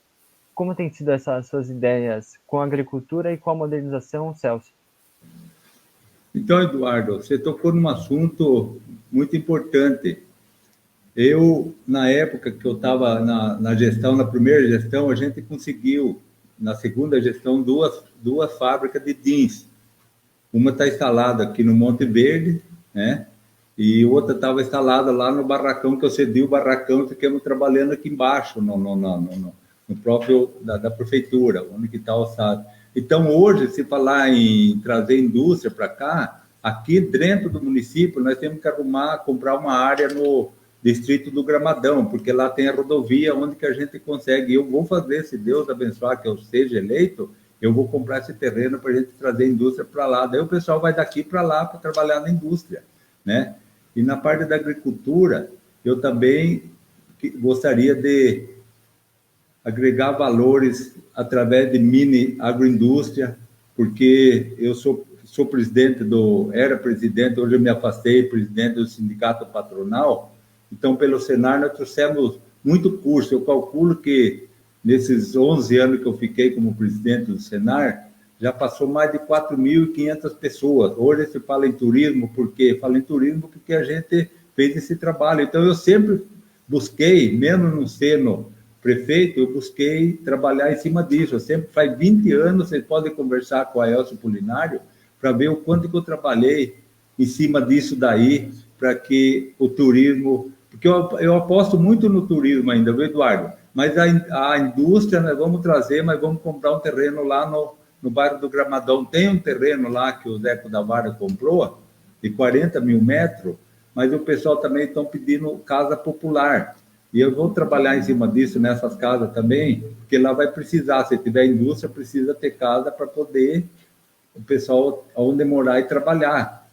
Como tem sido essas suas ideias com a agricultura e com a modernização, Celso? Então, Eduardo, você tocou num assunto muito importante. Eu, na época que eu estava na gestão, na primeira gestão, a gente conseguiu, na segunda gestão, duas fábricas de jeans. Uma está instalada aqui no Monte Verde, né? E outra estava instalada lá no barracão, que eu cedi o barracão e ficamos trabalhando aqui embaixo, no próprio da prefeitura, onde que está o SAD. Então, hoje, se falar em trazer indústria para cá, aqui dentro do município, nós temos que comprar uma área no distrito do Gramadão, porque lá tem a rodovia onde que a gente consegue. Eu vou fazer, se Deus abençoar que eu seja eleito, eu vou comprar esse terreno para a gente trazer indústria para lá. Daí o pessoal vai daqui para lá para trabalhar na indústria, né? E na parte da agricultura, eu também gostaria de agregar valores através de mini agroindústria, porque eu sou presidente era presidente, hoje eu me afastei, presidente do sindicato patronal. Então, pelo Senar, nós trouxemos muito curso. Eu calculo que nesses 11 anos que eu fiquei como presidente do Senar, já passou mais de 4.500 pessoas. Hoje se fala em turismo, porque a gente fez esse trabalho. Então, eu sempre busquei, mesmo não sendo prefeito, eu busquei trabalhar em cima disso. Eu sempre, faz 20 anos, vocês podem conversar com a Elcio Polinário para ver o quanto que eu trabalhei em cima disso daí, para que o turismo... Porque eu aposto muito no turismo ainda, viu, Eduardo? Mas a indústria nós vamos trazer, mas vamos comprar um terreno lá no bairro do Gramadão. Tem um terreno lá que o Zeco da Vara comprou, de 40 mil metros, mas o pessoal também estão pedindo casa popular. E eu vou trabalhar em cima disso nessas casas também, porque lá vai precisar, se tiver indústria, precisa ter casa para poder o pessoal onde morar e trabalhar.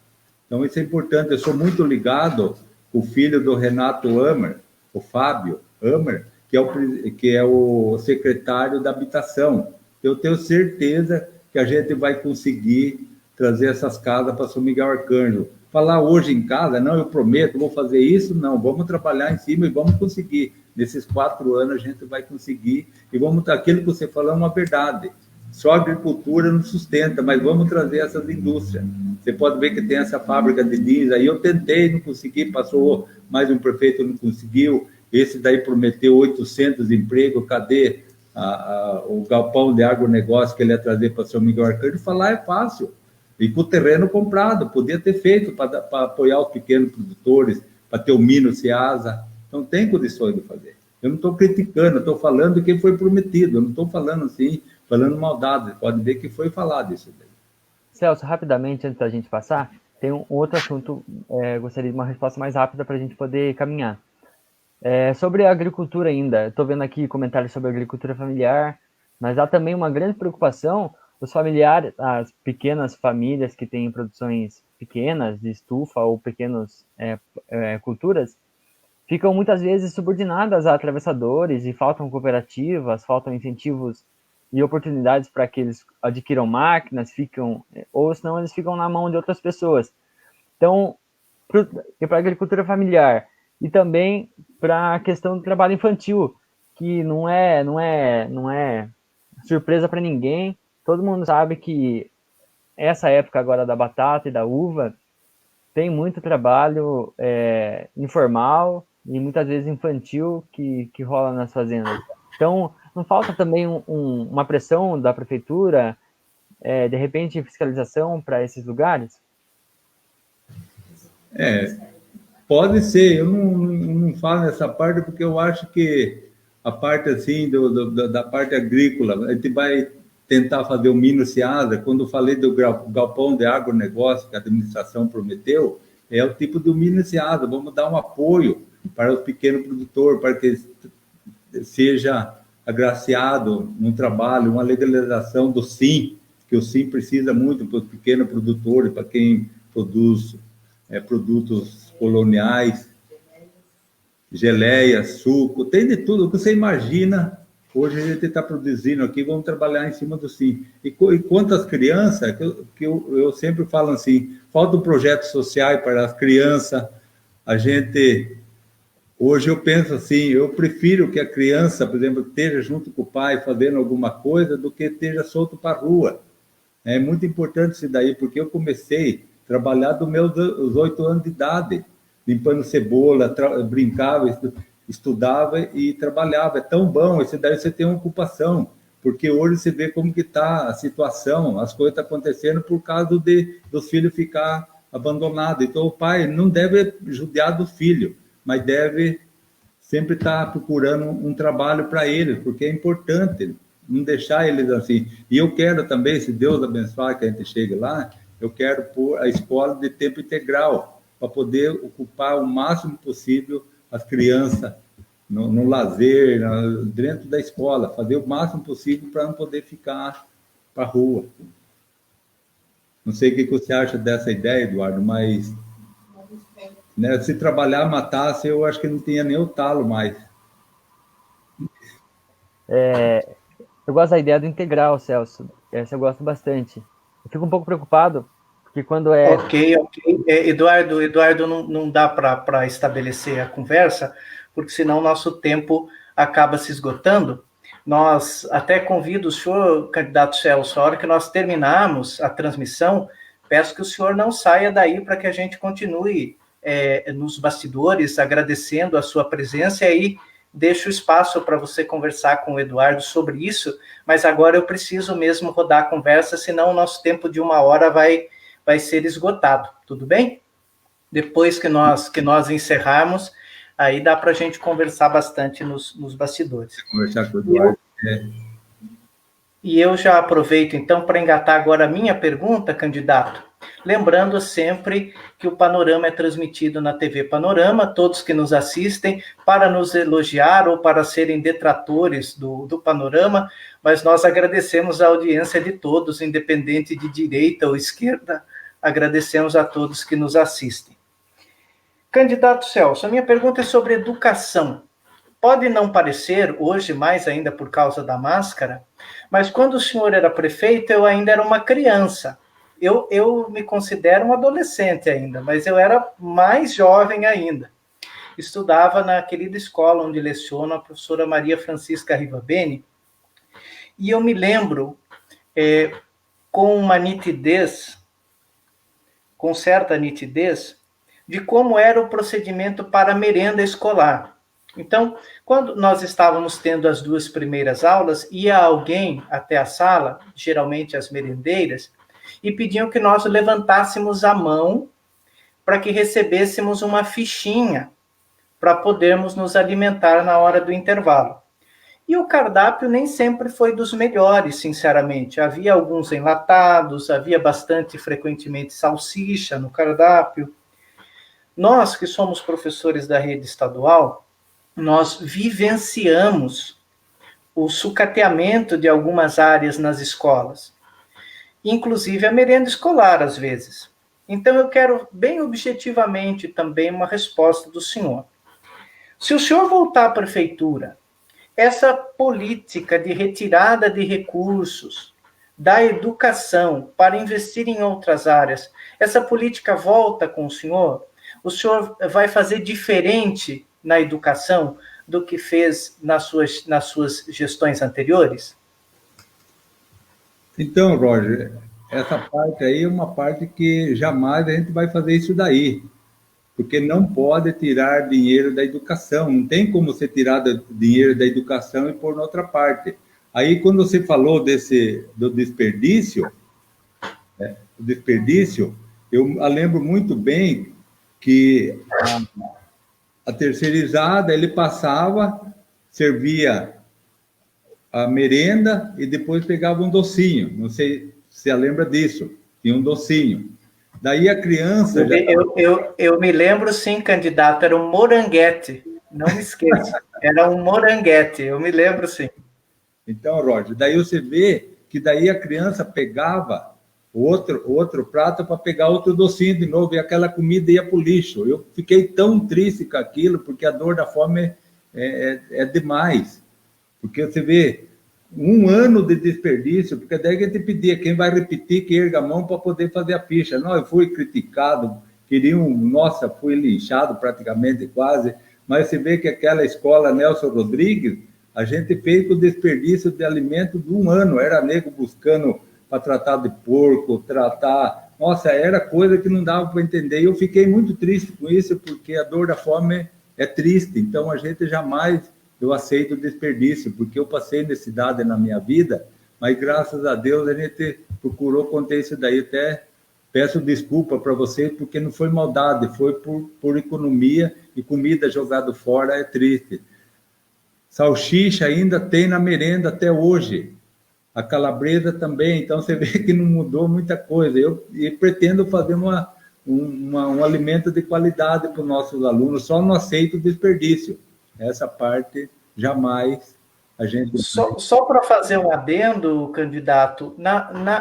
Então, isso é importante. Eu sou muito ligado com o filho do Renato Amer, o Fábio Amer, que é o secretário da habitação. Eu tenho certeza que a gente vai conseguir trazer essas casas para São Miguel Arcanjo. Falar hoje em casa, não, eu prometo, vou fazer isso, não, vamos trabalhar em cima e vamos conseguir. Nesses 4 anos a gente vai conseguir, e aquilo que você falou é uma verdade. Só a agricultura não sustenta, mas vamos trazer essas indústrias. Você pode ver que tem essa fábrica de jeans aí, eu tentei, não consegui, passou mais um prefeito, não conseguiu, esse daí prometeu 800 empregos, cadê o galpão de agronegócio que ele ia trazer para São Miguel Arcanjo? Falar é fácil. E com o terreno comprado, podia ter feito para apoiar os pequenos produtores, para ter o Mino Ceasa. Então, tem condições de fazer. Eu não estou criticando, eu estou falando do que foi prometido. Eu não estou falando assim, falando maldade. Pode ver que foi falado isso daí. Celso, rapidamente, antes da gente passar, tem um outro assunto, gostaria de uma resposta mais rápida para a gente poder caminhar. Sobre a agricultura ainda, estou vendo aqui comentários sobre a agricultura familiar, mas há também uma grande preocupação os familiares, as pequenas famílias que têm produções pequenas de estufa ou pequenas culturas, ficam muitas vezes subordinadas a atravessadores e faltam cooperativas, faltam incentivos e oportunidades para que eles adquiram máquinas, ou senão eles ficam na mão de outras pessoas. Então, para a agricultura familiar e também para a questão do trabalho infantil, que não é surpresa para ninguém. Todo mundo sabe que essa época agora da batata e da uva tem muito trabalho informal e muitas vezes infantil que rola nas fazendas. Então, não falta também uma pressão da prefeitura, de repente, fiscalização para esses lugares? Pode ser. Eu não falo nessa parte porque eu acho que a parte assim da parte agrícola, a gente vai tentar fazer o Minas Seasa. Quando eu falei do galpão de agronegócio que a administração prometeu, é o tipo do Minas Seasa. Vamos dar um apoio para o pequeno produtor, para que seja agraciado um trabalho, uma legalização do SIM, que o SIM precisa muito para os pequenos produtores, para quem produz produtos coloniais, geleias, suco, tem de tudo o que você imagina. Hoje a gente está produzindo aqui, vamos trabalhar em cima do SIM. E quanto às crianças, que eu sempre falo assim, falta um projeto social para as crianças. Hoje eu penso assim, eu prefiro que a criança, por exemplo, esteja junto com o pai fazendo alguma coisa do que esteja solto para a rua. É muito importante isso daí, porque eu comecei a trabalhar dos meus 8 anos de idade, limpando cebola, brincava, estudava e trabalhava. É tão bom, isso daí você tem uma ocupação, porque hoje você vê como que está a situação, as coisas estão acontecendo por causa dos filhos ficar abandonados. Então o pai não deve judiar do filho, mas deve sempre estar procurando um trabalho para eles, porque é importante não deixar eles assim. E eu quero também, se Deus abençoar que a gente chegue lá, eu quero pôr a escola de tempo integral, para poder ocupar o máximo possível as crianças no lazer, dentro da escola, fazer o máximo possível para não poder ficar para a rua. Não sei o que você acha dessa ideia, Eduardo, mas né, se trabalhar, matasse, eu acho que não tinha nem o talo mais. Eu gosto da ideia do integral, Celso. Essa eu gosto bastante. Eu fico um pouco preocupado, porque quando Ok. Eduardo, não dá para estabelecer a conversa, porque senão nosso tempo acaba se esgotando. Nós até convido o senhor, candidato Celso, a hora que nós terminarmos a transmissão, peço que o senhor não saia daí para que a gente continue nos bastidores, agradecendo a sua presença, e aí deixo o espaço para você conversar com o Eduardo sobre isso, mas agora eu preciso mesmo rodar a conversa, senão o nosso tempo de 1 hora vai ser esgotado, tudo bem? Depois que nós encerrarmos, aí dá para a gente conversar bastante nos bastidores. Conversar com o Eduardo. E eu já aproveito, então, para engatar agora a minha pergunta, candidato. Lembrando sempre que o Panorama é transmitido na TV Panorama, todos que nos assistem, para nos elogiar ou para serem detratores do Panorama, mas nós agradecemos a audiência de todos, independente de direita ou esquerda, agradecemos a todos que nos assistem. Candidato Celso, a minha pergunta é sobre educação. Pode não parecer, hoje mais ainda por causa da máscara, mas quando o senhor era prefeito, eu ainda era uma criança. Eu me considero um adolescente ainda, mas eu era mais jovem ainda. Estudava na querida escola onde leciono a professora Maria Francisca Rivabene, e eu me lembro com uma nitidez, com certa nitidez, de como era o procedimento para a merenda escolar. Então, quando nós estávamos tendo as 2 primeiras aulas, ia alguém até a sala, geralmente as merendeiras, e pediam que nós levantássemos a mão para que recebêssemos uma fichinha para podermos nos alimentar na hora do intervalo. E o cardápio nem sempre foi dos melhores, sinceramente. Havia alguns enlatados, havia bastante, frequentemente, salsicha no cardápio. Nós, que somos professores da rede estadual, nós vivenciamos o sucateamento de algumas áreas nas escolas, inclusive a merenda escolar, às vezes. Então, eu quero, bem objetivamente, também uma resposta do senhor. Se o senhor voltar à prefeitura, essa política de retirada de recursos da educação para investir em outras áreas, essa política volta com o senhor? O senhor vai fazer diferente na educação do que fez nas suas gestões anteriores? Então, Roger, essa parte aí é uma parte que jamais a gente vai fazer isso daí, porque não pode tirar dinheiro da educação, não tem como você tirar dinheiro da educação e pôr na outra parte. Aí, quando você falou do desperdício, eu lembro muito bem que a terceirizada, ele passava, servia a merenda e depois pegava um docinho. Não sei se você lembra disso, tinha um docinho. Daí a criança... Eu me lembro, sim, candidato, era um moranguete, não me esqueça, era um moranguete, eu me lembro, sim. Então, Roger, daí você vê que daí a criança pegava outro prato para pegar outro docinho de novo, e aquela comida ia para o lixo. Eu fiquei tão triste com aquilo, porque a dor da fome é demais. Porque você vê, 1 ano de desperdício, porque daí a gente pedia, quem vai repetir, que erga a mão para poder fazer a ficha. Não, eu fui criticado, fui lixado praticamente quase, mas você vê que aquela escola Nelson Rodrigues, a gente fez com o desperdício de alimento de 1 ano, era nego buscando para tratar de porco, Nossa, era coisa que não dava para entender. E eu fiquei muito triste com isso, porque a dor da fome é triste. Então, a gente jamais... Eu aceito o desperdício, porque eu passei necessidade na minha vida, mas graças a Deus a gente procurou conter isso daí. Até peço desculpa para vocês, porque não foi maldade, foi por economia, e comida jogada fora é triste. Salsicha ainda tem na merenda até hoje, a calabresa também, então você vê que não mudou muita coisa. Eu pretendo fazer um alimento de qualidade para os nossos alunos, só não aceito o desperdício. Essa parte, jamais a gente... Só para fazer um adendo, candidato,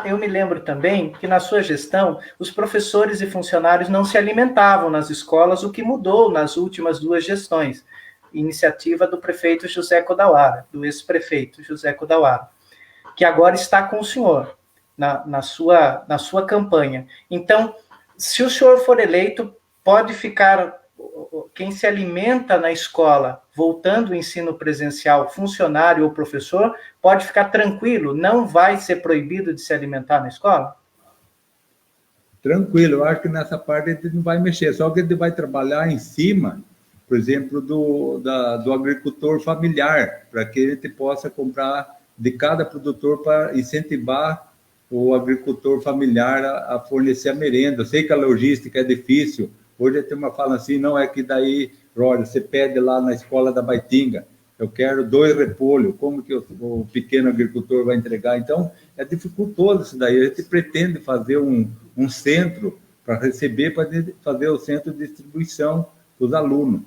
eu me lembro também que na sua gestão, os professores e funcionários não se alimentavam nas escolas, o que mudou nas últimas 2 gestões. Iniciativa do prefeito José Codawara, do ex-prefeito José Codawara, que agora está com o senhor, na sua campanha. Então, se o senhor for eleito, pode ficar... Quem se alimenta na escola, voltando ao ensino presencial, funcionário ou professor, pode ficar tranquilo, não vai ser proibido de se alimentar na escola? Tranquilo, eu acho que nessa parte a gente não vai mexer, só que a gente vai trabalhar em cima, por exemplo, do agricultor familiar, para que a gente possa comprar de cada produtor para incentivar o agricultor familiar a fornecer a merenda. Eu sei que a logística é difícil. Hoje a turma fala assim, não é que daí, Roger, você pede lá na escola da Baitinga, eu quero 2 repolhos, como que o pequeno agricultor vai entregar? Então, é dificultoso isso daí. A gente pretende fazer um centro para receber, para fazer o centro de distribuição dos alunos.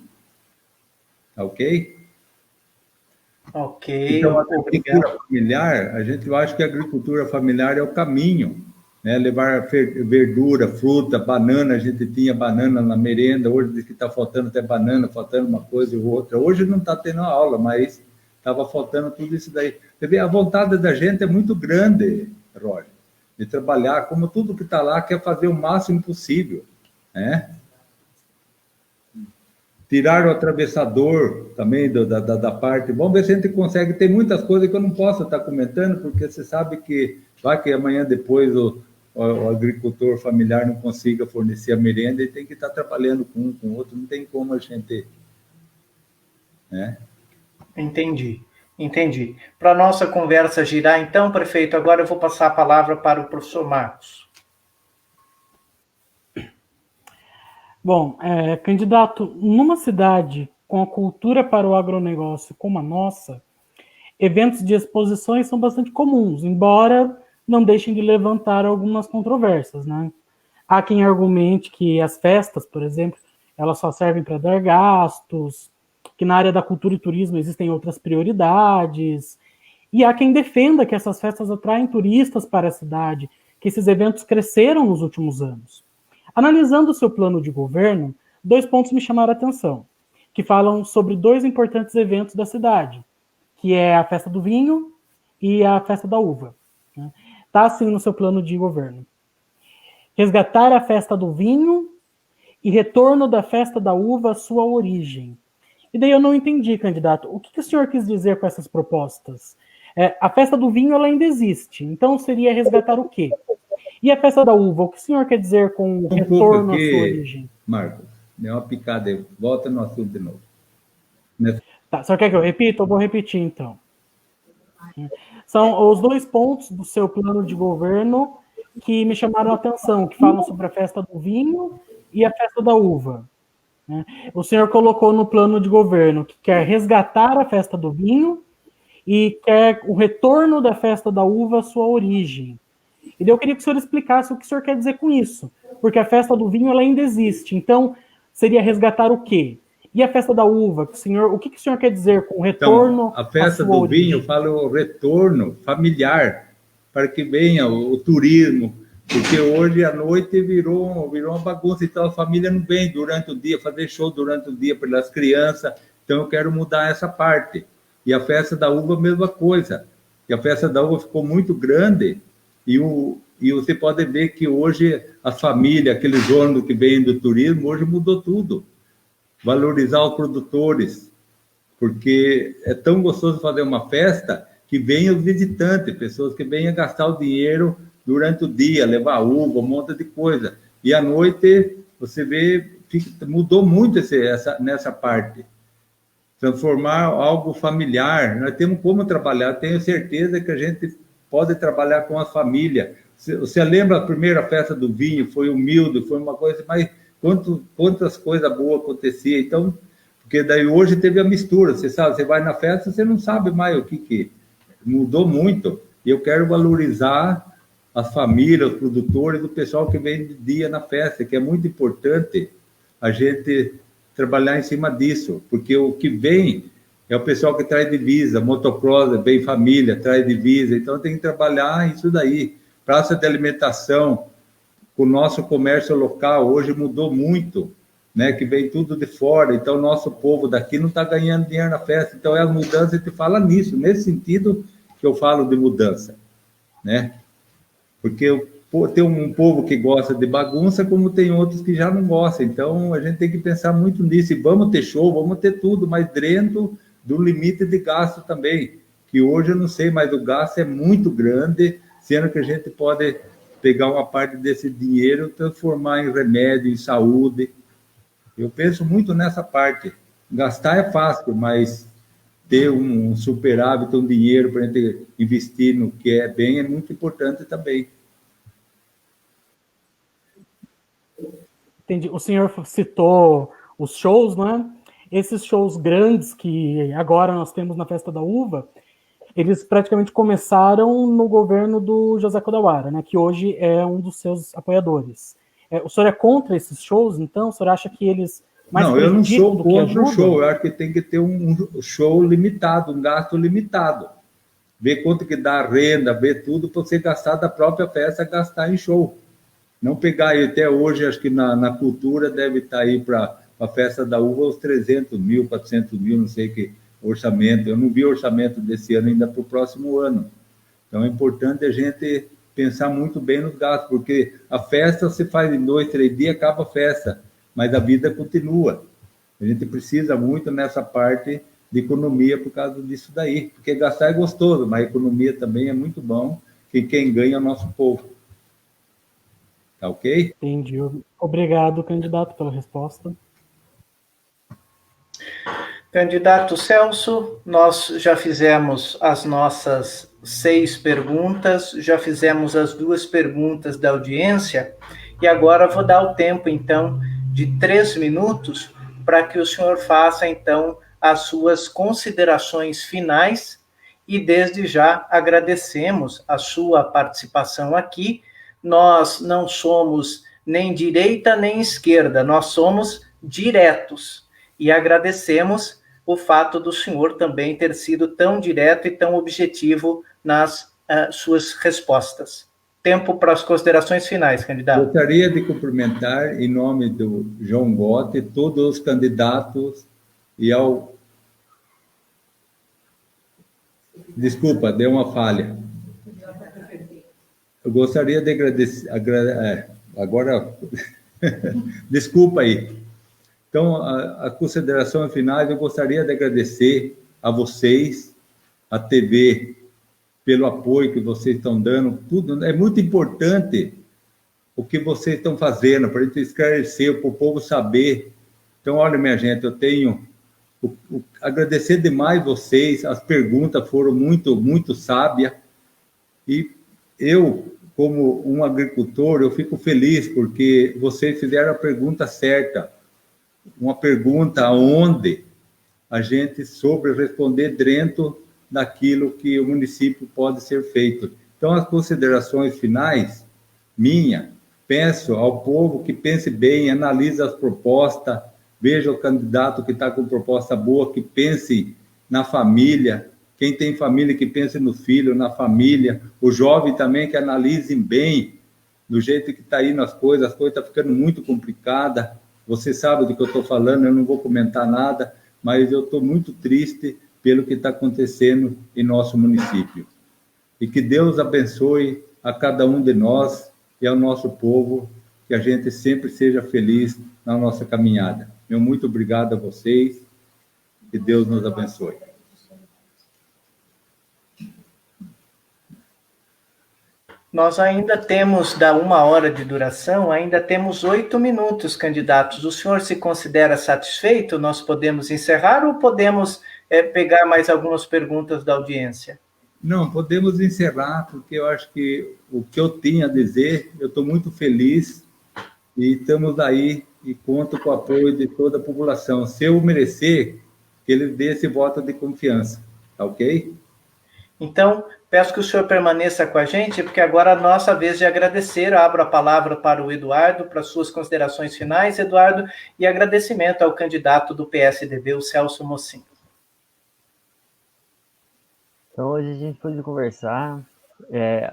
Tá ok? Ok, então, a agricultura familiar, eu acho que a agricultura familiar é o caminho, né? Levar verdura, fruta, banana, a gente tinha banana na merenda, hoje diz que está faltando até banana, faltando uma coisa e outra. Hoje não está tendo aula, mas estava faltando tudo isso daí. Você vê, a vontade da gente é muito grande, Roger, de trabalhar, como tudo que está lá quer fazer o máximo possível, né? Tirar o atravessador também da parte. Vamos ver se a gente consegue. Tem muitas coisas que eu não posso estar comentando, porque você sabe que vai que amanhã depois o agricultor familiar não consiga fornecer a merenda e tem que estar trabalhando com um, com o outro. Não tem como a gente... né? Entendi. Para a nossa conversa girar, então, prefeito, agora eu vou passar a palavra para o professor Marcos. Bom, candidato, numa cidade com a cultura para o agronegócio como a nossa, eventos de exposições são bastante comuns, embora não deixem de levantar algumas controvérsias, né? Há quem argumente que as festas, por exemplo, elas só servem para dar gastos, que na área da cultura e turismo existem outras prioridades, e há quem defenda que essas festas atraem turistas para a cidade, que esses eventos cresceram nos últimos anos. Analisando o seu plano de governo, 2 pontos me chamaram a atenção. que falam sobre dois importantes eventos da cidade, que é a festa do vinho e a festa da uva. Está assim no seu plano de governo. Resgatar a festa do vinho e retorno da festa da uva à sua origem. E daí eu não entendi, candidato. O que o senhor quis dizer com essas propostas? A festa do vinho ela ainda existe, então seria resgatar o quê? E a festa da uva, o que o senhor quer dizer com o retorno à sua origem? Marcos, deu uma picada aí. Volta no assunto de novo. Tá, o senhor quer que eu repita? Eu vou repetir, então. São os dois pontos do seu plano de governo que me chamaram a atenção, que falam sobre a festa do vinho e a festa da uva. O senhor colocou no plano de governo que quer resgatar a festa do vinho e quer o retorno da festa da uva à sua origem. E daí eu queria que o senhor explicasse o que o senhor quer dizer com isso, porque a festa do vinho ela ainda existe, então seria resgatar o quê? E a festa da uva, o que o senhor quer dizer com o retorno? Então, a festa do vinho fala o retorno familiar, para que venha o turismo, porque hoje à noite virou uma bagunça, então a família não vem durante o dia, fazer show durante o dia pelas crianças, então eu quero mudar essa parte. E a festa da uva, a mesma coisa. E a festa da uva ficou muito grande, e você pode ver que hoje a família, aqueles ônibus que vêm do turismo, hoje mudou tudo. Valorizar os produtores, porque é tão gostoso fazer uma festa que venham os visitantes, pessoas que venham gastar o dinheiro durante o dia, levar uva, um monte de coisa. E à noite, você vê, mudou muito nessa parte. Transformar algo familiar. Nós temos como trabalhar, tenho certeza que a gente pode trabalhar com a família. Você lembra a primeira festa do vinho? Foi humilde, foi uma coisa, mas quantas coisas boas aconteciam. Então, porque daí hoje teve a mistura, você sabe, você vai na festa, você não sabe mais o que mudou muito. E eu quero valorizar as famílias, os produtores, o pessoal que vem de dia na festa, que é muito importante a gente trabalhar em cima disso, porque o que vem é o pessoal que traz divisa, motocross, vem família, traz divisa, então tem que trabalhar isso daí. Praça de alimentação, o nosso comércio local hoje mudou muito, né? Que vem tudo de fora, então o nosso povo daqui não está ganhando dinheiro na festa, então é a mudança que fala nisso, nesse sentido que eu falo de mudança, né? Porque tem um povo que gosta de bagunça, como tem outros que já não gostam, então a gente tem que pensar muito nisso, e vamos ter show, vamos ter tudo, mas dentro do limite de gasto também, que hoje eu não sei, mas o gasto é muito grande, sendo que a gente pode pegar uma parte desse dinheiro, transformar em remédio, em saúde. Eu penso muito nessa parte. Gastar é fácil, mas ter um superávit, um dinheiro para a gente investir no que é bem, é muito importante também. Entendi. O senhor citou os shows, né? Esses shows grandes que agora nós temos na Festa da Uva, eles praticamente começaram no governo do José Kodawara, né? Que hoje é um dos seus apoiadores. O senhor é contra esses shows, então? O senhor acha que eles não, eu não sou contra o show, eu acho que tem que ter um show limitado, um gasto limitado. Ver quanto que dá a renda, ver tudo, para você gastar da própria festa, gastar em show. Não pegar aí, até hoje, acho que na cultura deve estar aí para a festa da uva os 300 mil, 400 mil, não sei que orçamento. Eu não vi orçamento desse ano ainda para o próximo ano. Então é importante a gente pensar muito bem nos gastos, porque a festa se faz em 2, 3 dias, acaba a festa, mas a vida continua. A gente precisa muito nessa parte de economia por causa disso daí, porque gastar é gostoso, mas a economia também é muito bom, que quem ganha é o nosso povo. Tá ok? Entendi. Obrigado, candidato, pela resposta. Candidato Celso, nós já fizemos as nossas 6 perguntas, já fizemos as 2 perguntas da audiência, e agora vou dar o tempo, então, de 3 minutos para que o senhor faça, então, as suas considerações finais, e desde já agradecemos a sua participação aqui. Nós não somos nem direita nem esquerda, nós somos diretos, e agradecemos o fato do senhor também ter sido tão direto e tão objetivo nas suas respostas. Tempo para as considerações finais, candidato. Gostaria de cumprimentar, em nome do João Gotti, todos os candidatos e ao... Desculpa, deu uma falha. Eu gostaria de agradecer... Agora... Desculpa aí. Então, a consideração final, eu gostaria de agradecer a vocês, a TV, pelo apoio que vocês estão dando. Tudo é muito importante o que vocês estão fazendo, para a gente esclarecer, para o povo saber. Então, olha, minha gente, eu tenho... agradecer demais vocês, as perguntas foram muito sábias, e eu, como um agricultor, eu fico feliz, porque vocês fizeram a pergunta certa, uma pergunta onde a gente soube responder dentro daquilo que o município pode ser feito. Então, as considerações finais, peço ao povo que pense bem, analise as propostas, veja o candidato que está com proposta boa, que pense na família, quem tem família que pense no filho, na família, o jovem também que analisem bem, do jeito que está indo as coisas estão ficando muito complicadas, você sabe do que eu estou falando, eu não vou comentar nada, mas eu estou muito triste pelo que está acontecendo em nosso município. E que Deus abençoe a cada um de nós e ao nosso povo, que a gente sempre seja feliz na nossa caminhada. Meu muito obrigado a vocês, que Deus nos abençoe. Nós ainda temos, da 1 hora de duração, ainda temos 8 minutos, candidatos. O senhor se considera satisfeito? Nós podemos encerrar ou podemos pegar mais algumas perguntas da audiência? Não, podemos encerrar, porque eu acho que o que eu tinha a dizer, eu estou muito feliz e estamos aí e conto com o apoio de toda a população. Se eu merecer, que ele dê esse voto de confiança, tá ok? Então, peço que o senhor permaneça com a gente, porque agora é a nossa vez de agradecer. Eu abro a palavra para o Eduardo, para suas considerações finais, Eduardo, e agradecimento ao candidato do PSDB, o Celso Mocin. Então, hoje a gente pôde conversar,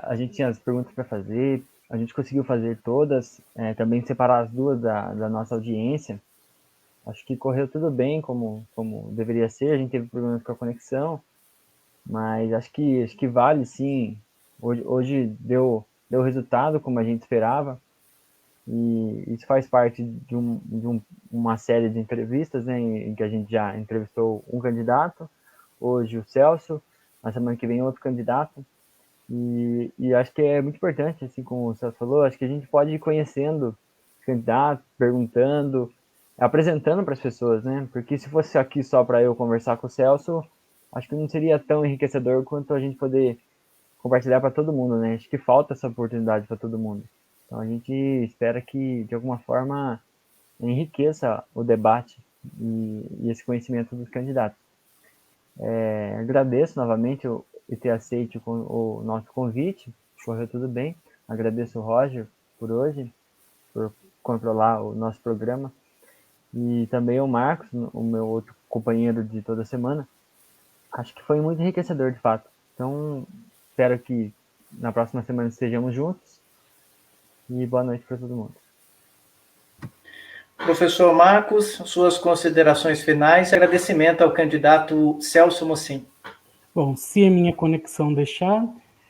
a gente tinha as perguntas para fazer, a gente conseguiu fazer todas, também separar as duas da nossa audiência. Acho que correu tudo bem, como deveria ser, a gente teve problemas com a conexão, mas acho que vale, sim. Hoje deu resultado como a gente esperava, e isso faz parte de uma série de entrevistas, né, em que a gente já entrevistou um candidato, hoje o Celso, na semana que vem outro candidato, e acho que é muito importante, assim como o Celso falou, acho que a gente pode ir conhecendo os candidatos, perguntando, apresentando para as pessoas, né, porque se fosse aqui só para eu conversar com o Celso, acho que não seria tão enriquecedor quanto a gente poder compartilhar para todo mundo, né, acho que falta essa oportunidade para todo mundo. Então a gente espera que, de alguma forma, enriqueça o debate e esse conhecimento dos candidatos. Agradeço novamente e ter aceito o nosso convite, correu tudo bem. Agradeço o Roger por hoje, por controlar o nosso programa, e também o Marcos, o meu outro companheiro de toda semana. Acho que foi muito enriquecedor, de fato. Então, espero que na próxima semana estejamos juntos, e boa noite para todo mundo. Professor Marcos, suas considerações finais e agradecimento ao candidato Celso Mocin. Bom, se a minha conexão deixar,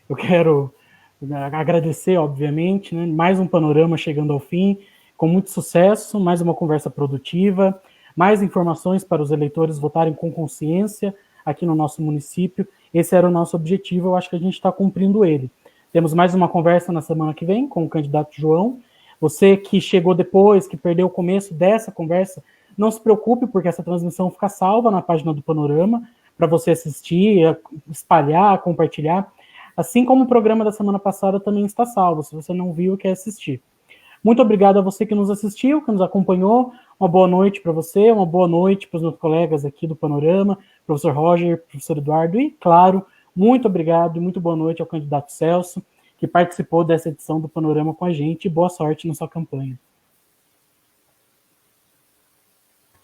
eu quero agradecer, obviamente, né? Mais um panorama chegando ao fim, com muito sucesso, mais uma conversa produtiva, mais informações para os eleitores votarem com consciência aqui no nosso município. Esse era o nosso objetivo, eu acho que a gente está cumprindo ele. Temos mais uma conversa na semana que vem com o candidato João. Você que chegou depois, que perdeu o começo dessa conversa, não se preocupe, porque essa transmissão fica salva na página do Panorama, para você assistir, espalhar, compartilhar, assim como o programa da semana passada também está salvo, se você não viu e quer assistir. Muito obrigado a você que nos assistiu, que nos acompanhou, uma boa noite para você, uma boa noite para os meus colegas aqui do Panorama, professor Roger, professor Eduardo, e, claro, muito obrigado e muito boa noite ao candidato Celso, que participou dessa edição do Panorama com a gente, e boa sorte na sua campanha.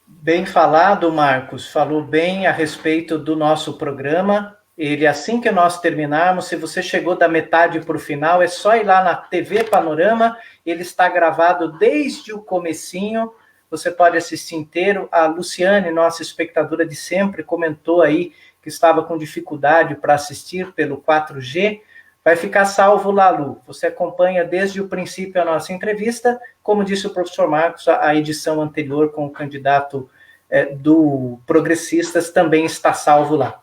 Bem falado, Marcos. Falou bem a respeito do nosso programa. Ele, assim que nós terminarmos, se você chegou da metade para o final, é só ir lá na TV Panorama. Ele está gravado desde o comecinho, você pode assistir inteiro. A Luciane, nossa espectadora de sempre, comentou aí que estava com dificuldade para assistir pelo 4G. Vai ficar salvo lá, Lu. Você acompanha desde o princípio a nossa entrevista. Como disse o professor Marcos, a edição anterior com o candidato do Progressistas também está salvo lá.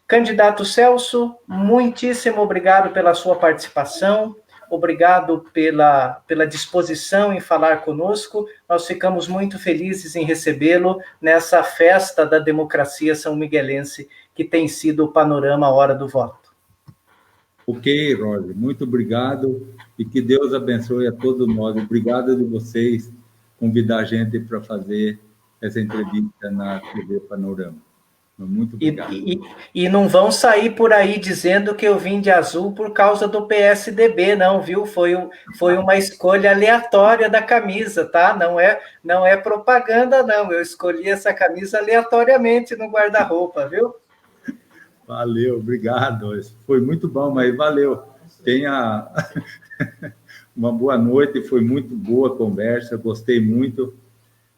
Candidato Celso, muitíssimo obrigado pela sua participação, obrigado pela disposição em falar conosco. Nós ficamos muito felizes em recebê-lo nessa festa da democracia são miguelense, que tem sido o Panorama Hora do Voto. Ok, Roger, muito obrigado e que Deus abençoe a todos nós. Obrigado de vocês convidar a gente para fazer essa entrevista na TV Panorama. Muito obrigado. E não vão sair por aí dizendo que eu vim de azul por causa do PSDB, não, viu? Foi uma escolha aleatória da camisa, tá? Não é propaganda, não. Eu escolhi essa camisa aleatoriamente no guarda-roupa, viu? Valeu, obrigado. Foi muito bom, mas valeu. Tenha uma boa noite, foi muito boa a conversa, gostei muito,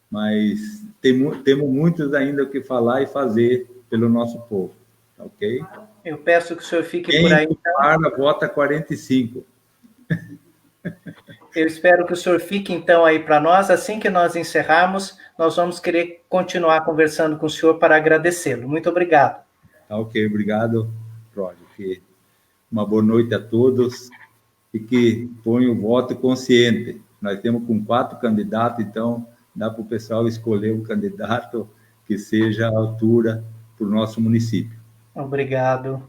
mas temos muitos ainda o que falar e fazer pelo nosso povo, ok? Eu peço que o senhor fique por aí. Quem vota 45. Eu espero que o senhor fique, então, aí para nós. Assim que nós encerrarmos, nós vamos querer continuar conversando com o senhor para agradecê-lo. Muito obrigado. Tá, ok, obrigado, Roger. Uma boa noite a todos e que ponham o voto consciente. Nós temos com 4 candidatos, então dá para o pessoal escolher um candidato que seja à altura para o nosso município. Obrigado.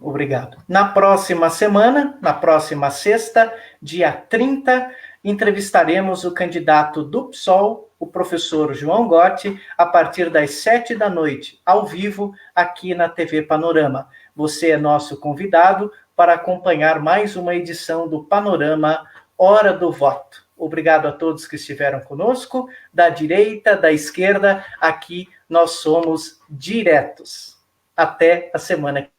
Na próxima semana, na próxima sexta, dia 30, entrevistaremos o candidato do PSOL, o professor João Gotti, a partir das 7h, ao vivo, aqui na TV Panorama. Você é nosso convidado para acompanhar mais uma edição do Panorama Hora do Voto. Obrigado a todos que estiveram conosco, da direita, da esquerda, aqui nós somos diretos. Até a semana que vem.